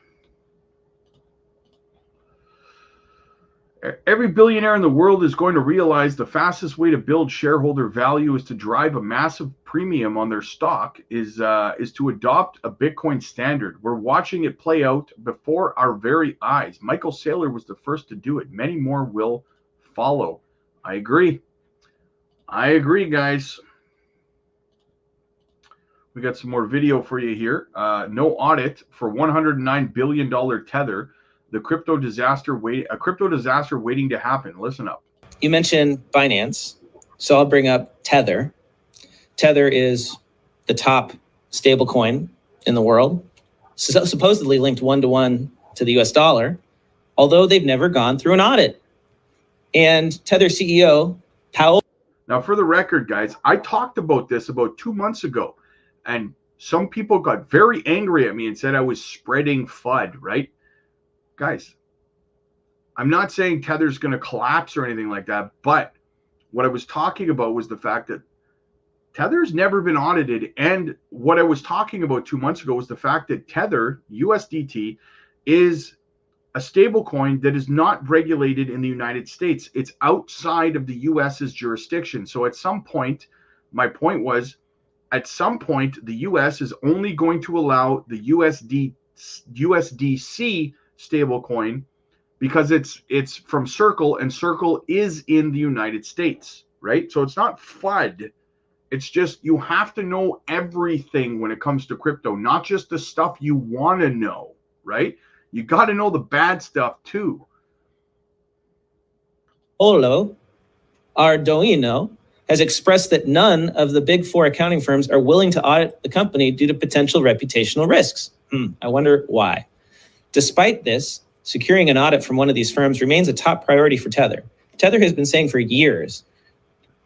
Every billionaire in the world is going to realize the fastest way to build shareholder value is to drive a massive premium on their stock is to adopt a Bitcoin standard. We're watching it play out before our very eyes. Michael Saylor was the first to do it. Many more will follow. I agree. I agree, guys. We got some more video for you here. No audit for $109 billion Tether. The crypto disaster waiting to happen. Listen up. You mentioned Binance, so I'll bring up Tether. Tether is the top stablecoin in the world, supposedly linked one-to-one to the US dollar, although they've never gone through an audit. And Tether CEO, Powell. Now, for the record, guys, I talked about this about 2 months ago, and some people got very angry at me and said I was spreading FUD, right? Guys, I'm not saying Tether's going to collapse or anything like that, but what I was talking about was the fact that Tether's never been audited. And what I was talking about 2 months ago was the fact that Tether, USDT, is a stable coin that is not regulated in the United States. It's outside of the US's jurisdiction. So at some point, my point was, at some point, the US is only going to allow the USDC stablecoin because it's from Circle, and Circle is in the United States, right? So it's not FUD. It's just you have to know everything when it comes to crypto, not just the stuff you want to know, right? You got to know the bad stuff too. Olo Ardoino has expressed that none of the big four accounting firms are willing to audit the company due to potential reputational risks. I wonder why. Despite this, securing an audit from one of these firms remains a top priority for Tether. Tether has been saying for years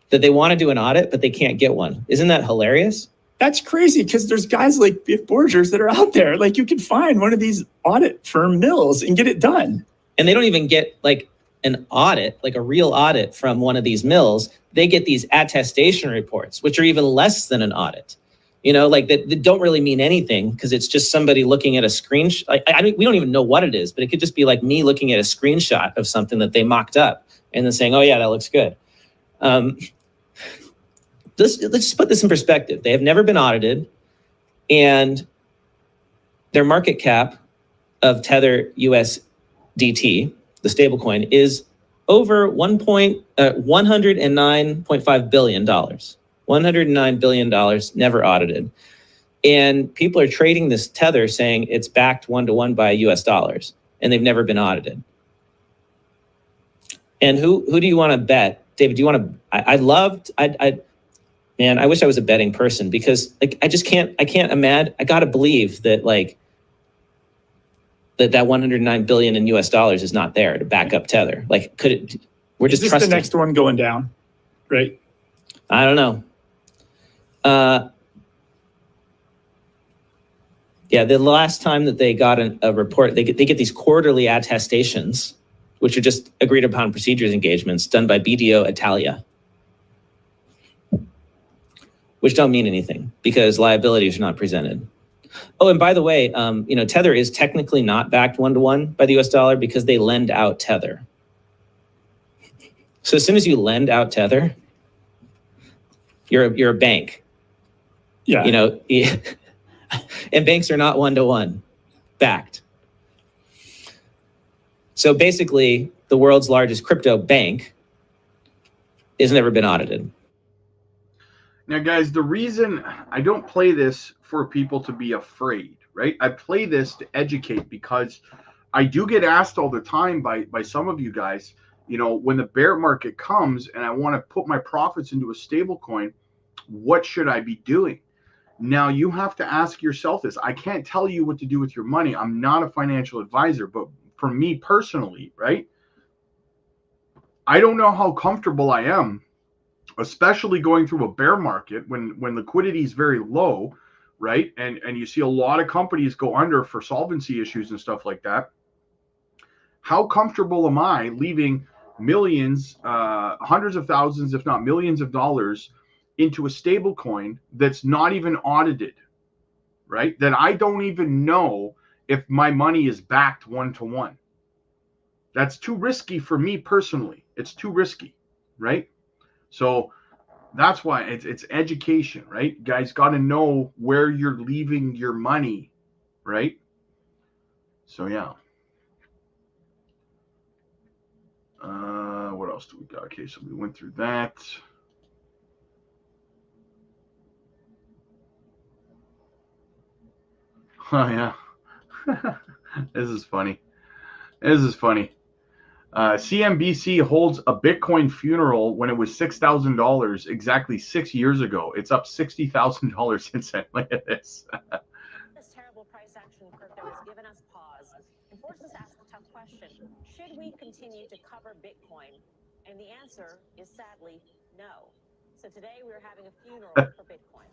that they want to do an audit, but they can't get one. Isn't that hilarious? That's crazy because there's guys like Biff Borgers that are out there. Like you can find one of these audit firm mills and get it done. And they don't even get like an audit, like a real audit from one of these mills. They get these attestation reports, which are even less than an audit. You know, like that don't really mean anything because it's just somebody looking at a screenshot. We don't even know what it is, but it could just be like me looking at a screenshot of something that they mocked up and then saying, oh yeah, that looks good. Let's just put this in perspective. They have never been audited, and their market cap of Tether USDT, the stablecoin, is over $109.5 billion. $109 billion, never audited. And people are trading this Tether saying it's backed one-to-one by US dollars, and they've never been audited. And who do you want to bet? David, do you want to, man, I wish I was a betting person because like, I can't imagine, I got to believe that like, that 109 billion in US dollars is not there to back up Tether. Like, could it, we're just trusting. Is this the next one going down, right? I don't know. Yeah, the last time that they got a report, they get these quarterly attestations, which are just agreed upon procedures engagements done by BDO Italia, which don't mean anything because liabilities are not presented. Oh, and by the way, Tether is technically not backed 1-to-1 by the US dollar because they lend out Tether. So as soon as you lend out Tether, you're a bank. Yeah. And banks are not 1-to-1 backed. So basically, the world's largest crypto bank has never been audited. Now, guys, the reason I don't play this for people to be afraid, right? I play this to educate because I do get asked all the time by some of you guys, when the bear market comes and I want to put my profits into a stable coin, what should I be doing? Now, you have to ask yourself this. I can't tell you what to do with your money. I'm not a financial advisor, but for me personally, right? I don't know how comfortable I am, especially going through a bear market when liquidity is very low, right? And you see a lot of companies go under for solvency issues and stuff like that. How comfortable am I leaving millions, hundreds of thousands, if not millions of dollars into a stable coin that's not even audited, right? That I don't even know if my money is backed 1-to-1. That's too risky for me personally. It's too risky, right? So that's why it's education, right? You guys got to know where you're leaving your money, right? So yeah. What else do we got? Okay, so we went through that. Oh yeah. This is funny. CNBC holds a Bitcoin funeral when it was $6,000 exactly 6 years ago. It's up $60,000 since then. Look at this. This terrible price action in crypto has given us pause and forced us to ask a tough question. Should we continue to cover Bitcoin? And the answer is sadly no. So today we're having a funeral for Bitcoin.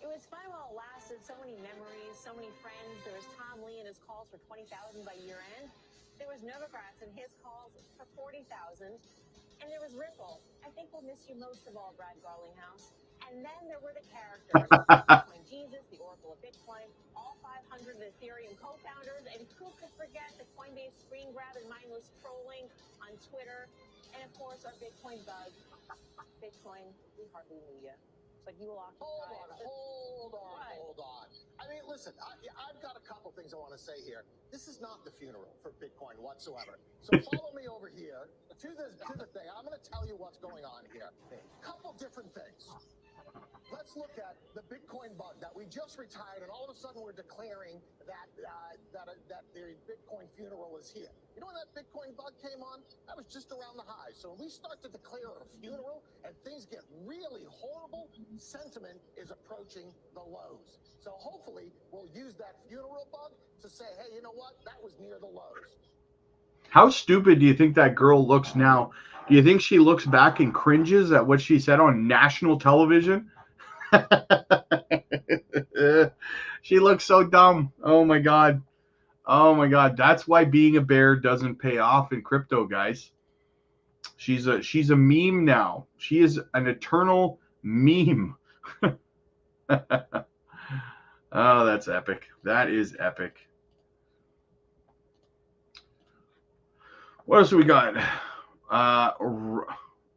It was fun while it lasted. So many memories, so many friends. There was Tom Lee and his calls for 20,000 by year end. There was Novogratz and his calls for 40,000. And there was Ripple. I think we'll miss you most of all, Brad Garlinghouse. And then there were the characters. Bitcoin Jesus, the Oracle of Bitcoin, all 500 Ethereum co-founders. And who could forget the Coinbase screen grab and mindless trolling on Twitter? And of course, our Bitcoin bug. Bitcoin, we hardly knew you. It's like you will occupy. Hold on. I mean, listen, I've got a couple things I want to say here. This is not the funeral for Bitcoin whatsoever. So follow me over here to the thing. I'm going to tell you what's going on here. Couple different things. Let's look at the Bitcoin bug that we just retired, and all of a sudden we're declaring that the Bitcoin funeral is here. You know when that Bitcoin bug came on? That was just around the high. So when we start to declare a funeral and things get really horrible, sentiment is approaching the lows. So hopefully we'll use that funeral bug to say, hey, you know what? That was near the lows. How stupid do you think that girl looks now? Do you think she looks back and cringes at what she said on national television? She looks so dumb. Oh my god. That's why being a bear doesn't pay off in crypto, guys. She's a meme now. She is an eternal meme. Oh, that's epic. That is epic. What else do we got?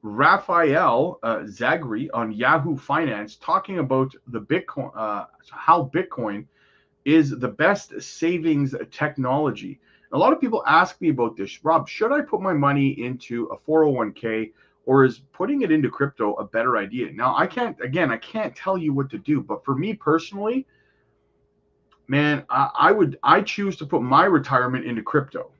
Raphael Zagri on Yahoo Finance talking about the Bitcoin, how Bitcoin is the best savings technology. A lot of people ask me about this. Rob, should I put my money into a 401k or is putting it into crypto a better idea? Now, I can't tell you what to do, but for me personally, man, I choose to put my retirement into crypto.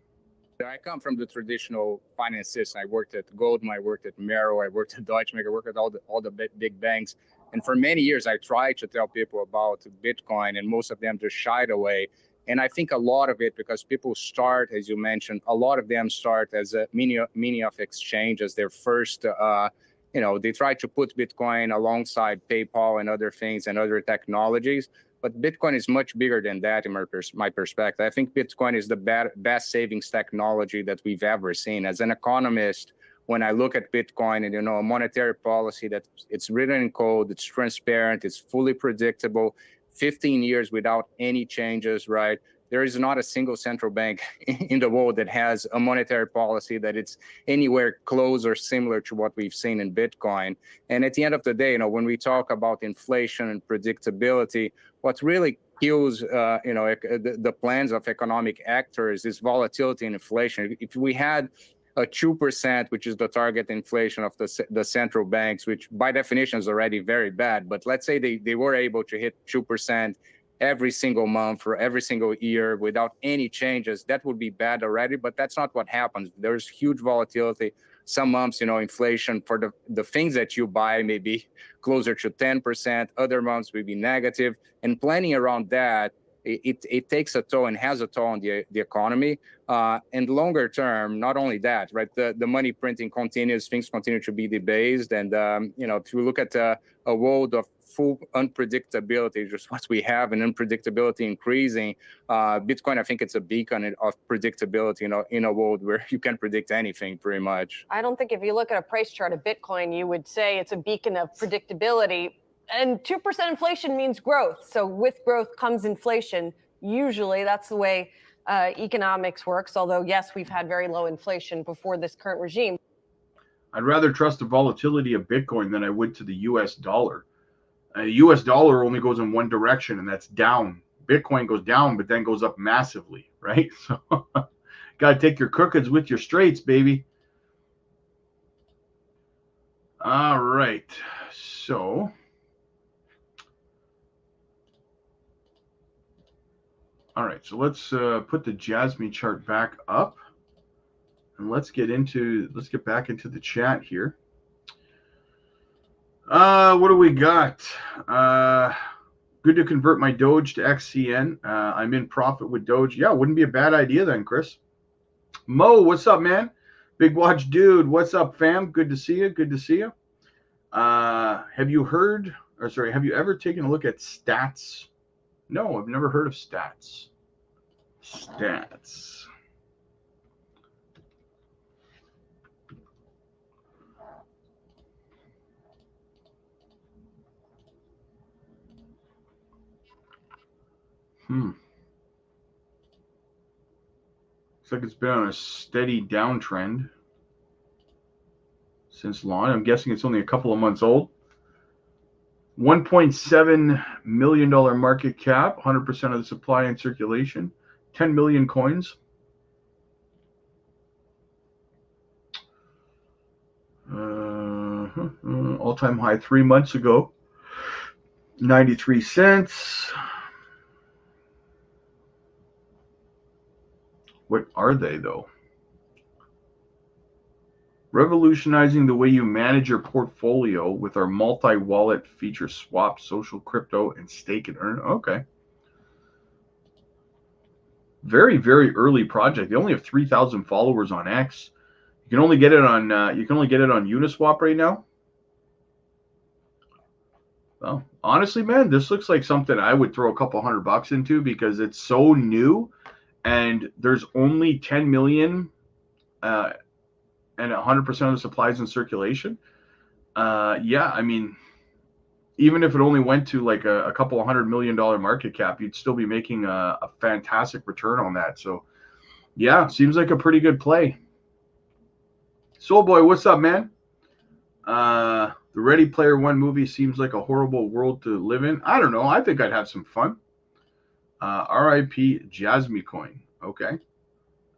I come from the traditional finance system. I worked at Goldman, I worked at Merrill, I worked at Deutsche Bank, I worked at all the big banks. And for many years, I tried to tell people about Bitcoin, and most of them just shied away. And I think a lot of it, because people start, as you mentioned, a lot of them start as a mini of exchange as their first, they try to put Bitcoin alongside PayPal and other things and other technologies. But Bitcoin is much bigger than that in my perspective. I think Bitcoin is the best savings technology that we've ever seen. As an economist, when I look at Bitcoin and, a monetary policy that it's written in code, it's transparent, it's fully predictable, 15 years without any changes, right? There is not a single central bank in the world that has a monetary policy that it's anywhere close or similar to what we've seen in Bitcoin. And at the end of the day, when we talk about inflation and predictability, what really kills, the plans of economic actors is volatility and inflation. If we had a 2%, which is the target inflation of the central banks, which by definition is already very bad, but let's say they were able to hit 2% every single month or every single year without any changes, that would be bad already, but that's not what happens. There's huge volatility. Some months, inflation for the things that you buy may be closer to 10%, other months may be negative, and planning around that, it takes a toll and has a toll on the economy. And longer term, not only that, right? The money printing continues, things continue to be debased. And, if you look at a world of full unpredictability, just what we have, and unpredictability increasing, Bitcoin, I think it's a beacon of predictability, in a world where you can't predict anything pretty much. I don't think if you look at a price chart of Bitcoin, you would say it's a beacon of predictability. And 2% inflation means growth. So with growth comes inflation. Usually that's the way economics works. Although, yes, we've had very low inflation before this current regime. I'd rather trust the volatility of Bitcoin than I would to the US dollar. The US dollar only goes in one direction, and that's down. Bitcoin goes down, but then goes up massively, right? So got to take your crookeds with your straights, baby. All right. So let's put the JASMY chart back up, and let's get back into the chat here. What do we got? Good to convert my Doge to XCN. I'm in profit with Doge. Yeah, wouldn't be a bad idea then, Chris. Mo, what's up, man? Big Watch Dude, what's up, fam? Good to see you. Good to see you. Have you ever taken a look at stats? No, I've never heard of stats. Stats. Looks like it's been on a steady downtrend since launch. I'm guessing it's only a couple of months old. $1.7 million market cap, 100% of the supply in circulation, 10 million coins. All-time high 3 months ago, 93 cents. What are they, though? Revolutionizing the way you manage your portfolio with our multi-wallet feature: swap, social, crypto, and stake and earn. Okay. Very, very early project. They only have 3,000 followers on X. You can only get it on Uniswap right now. Well, honestly, man, this looks like something I would throw a couple $100 into, because it's so new. And there's only 10 million and 100% of the supplies in circulation. Yeah, I mean, even if it only went to like a couple $100 million market cap, you'd still be making a fantastic return on that. So, yeah, seems like a pretty good play. Soul Boy, what's up, man? The Ready Player One movie seems like a horrible world to live in. I don't know. I think I'd have some fun. RIP JASMY coin. Okay.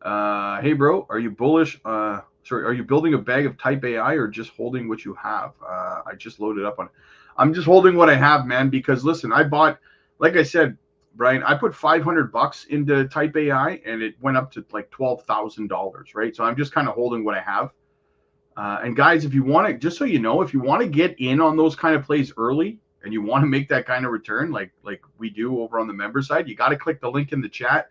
Hey, bro, are you bullish? Are you building a bag of type AI or just holding what you have? I just loaded up on. I'm just holding what I have, man, because listen, I bought, like I said, Brian, I put $500 into type AI and it went up to like $12,000, right? So I'm just kind of holding what I have. And guys, if you want to, just so you know, if you want to get in on those kind of plays early, and you want to make that kind of return like we do over on the member side, you got to click the link in the chat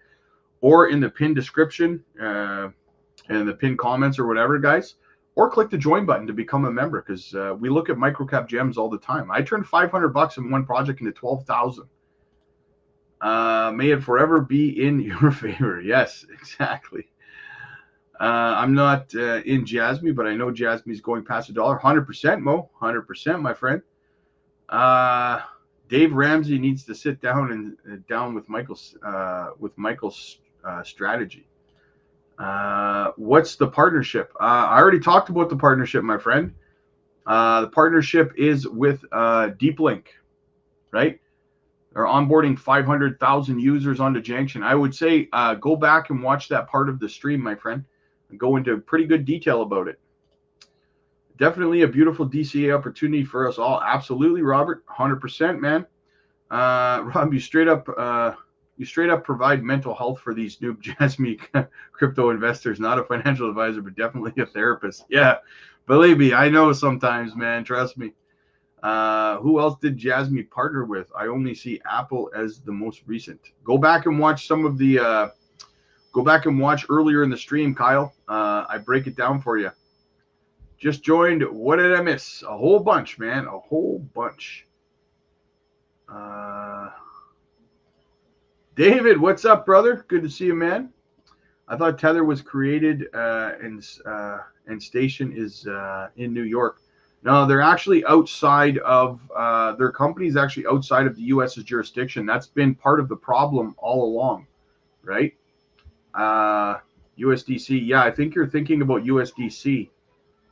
or in the pinned description and the pinned comments or whatever, guys, or click the join button to become a member, because we look at microcap gems all the time. I turned $500 in one project into 12,000. May it forever be in your favor. Yes, exactly. I'm not in JASMY, but I know JASMY's going past $1. 100%, Mo. 100%, my friend. Dave Ramsey needs to sit down and down with Michael's strategy. What's the partnership? I already talked about the partnership, my friend. The partnership is with Deep Link, right? They're onboarding 500,000 users onto Junction. I would say go back and watch that part of the stream, my friend, and go into pretty good detail about it. Definitely a beautiful DCA opportunity for us all. Absolutely, Robert, 100%, man. Rob, you straight up provide mental health for these noob JASMY crypto investors. Not a financial advisor, but definitely a therapist. Yeah, believe me, I know sometimes, man. Trust me. Who else did JASMY partner with? I only see Apple as the most recent. Go back and watch some of the. Go back and watch earlier in the stream, Kyle. I break it down for you. Just joined. What did I miss? A whole bunch, man. A whole bunch. David, what's up, brother? Good to see you, man. I thought Tether was created and station is in New York. No, they're actually outside of their company's actually outside of the U.S.'s jurisdiction. That's been part of the problem all along, right? USDC. Yeah, I think you're thinking about USDC.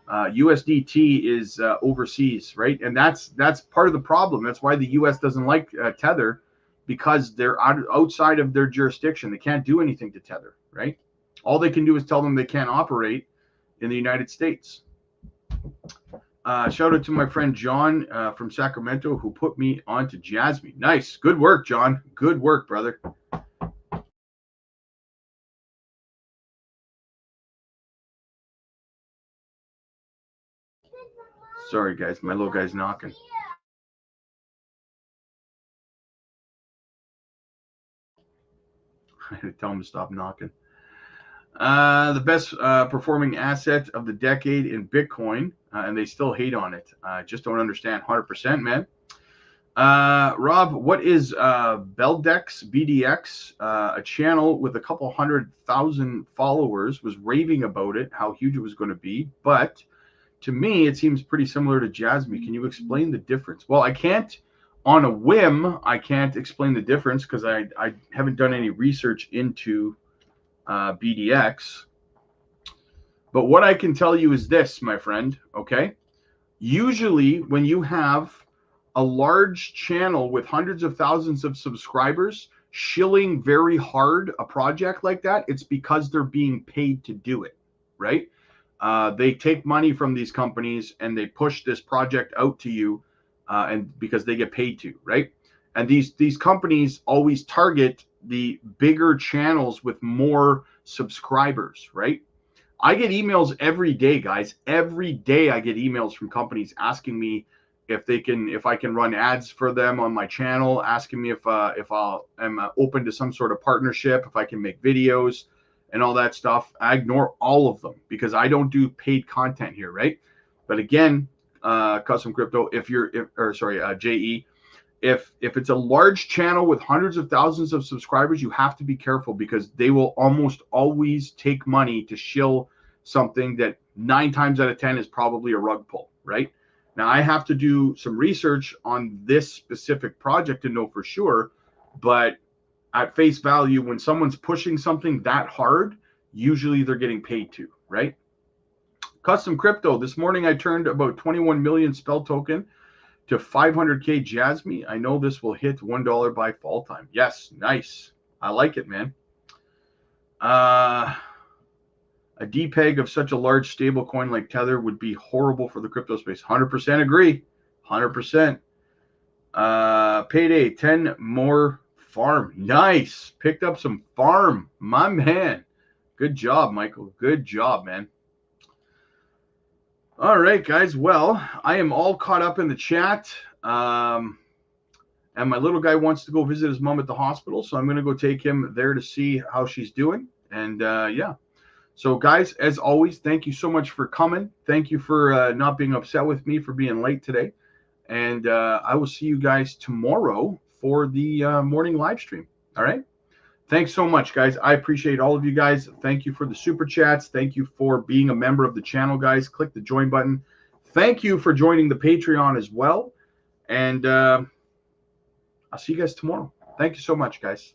USDT is overseas, right? And that's part of the problem. That's why the U.S. doesn't like Tether, because they're outside of their jurisdiction. They can't do anything to Tether, right? All they can do is tell them they can't operate in the United States. Shout out to my friend John from Sacramento who put me onto JASMY. Nice. Good work, John. Good work, brother. Sorry, guys. My little guy's knocking. I had to tell him to stop knocking. The best performing asset of the decade in Bitcoin, and they still hate on it. Just don't understand. 100%, man. Rob, what is Beldex BDX? A channel with a couple 100,000 followers was raving about it, how huge it was going to be. But to me, it seems pretty similar to JASMY. Can you explain the difference? Well, I can't. On a whim, I can't explain the difference because I haven't done any research into BDX. But what I can tell you is this, my friend, okay? Usually when you have a large channel with hundreds of thousands of subscribers shilling very hard a project like that, it's because they're being paid to do it, right? They take money from these companies and they push this project out to you and because they get paid to, right? And these companies always target the bigger channels with more subscribers, right? I get emails every day, guys. Every day I get emails from companies asking me if I can run ads for them on my channel, asking me if I'm open to some sort of partnership, if I can make videos and all that stuff. I ignore all of them because I don't do paid content here, right? But again, Custom Crypto, JE, if it's a large channel with hundreds of thousands of subscribers, you have to be careful because they will almost always take money to shill something that 9 times out of 10 is probably a rug pull, right? Now, I have to do some research on this specific project to know for sure, but at face value, when someone's pushing something that hard, usually they're getting paid to, right? Custom Crypto, this morning I turned about 21 million spell token to 500K JASMY. I know this will hit $1 by fall time. Yes, nice. I like it, man. A depeg of such a large stable coin like Tether would be horrible for the crypto space. 100% agree. 100%. Payday, 10 more farm. Nice. Picked up some farm. My man. Good job, Michael. Good job, man. All right, guys. Well, I am all caught up in the chat. And my little guy wants to go visit his mom at the hospital. So I'm going to go take him there to see how she's doing. And yeah. So, guys, as always, thank you so much for coming. Thank you for not being upset with me for being late today. And I will see you guys tomorrow for the morning live stream. All right. Thanks so much, guys. I appreciate all of you guys. Thank you for the super chats. Thank you for being a member of the channel, guys. Click the join button. Thank you for joining the Patreon as well. And I'll see you guys tomorrow. Thank you so much, guys.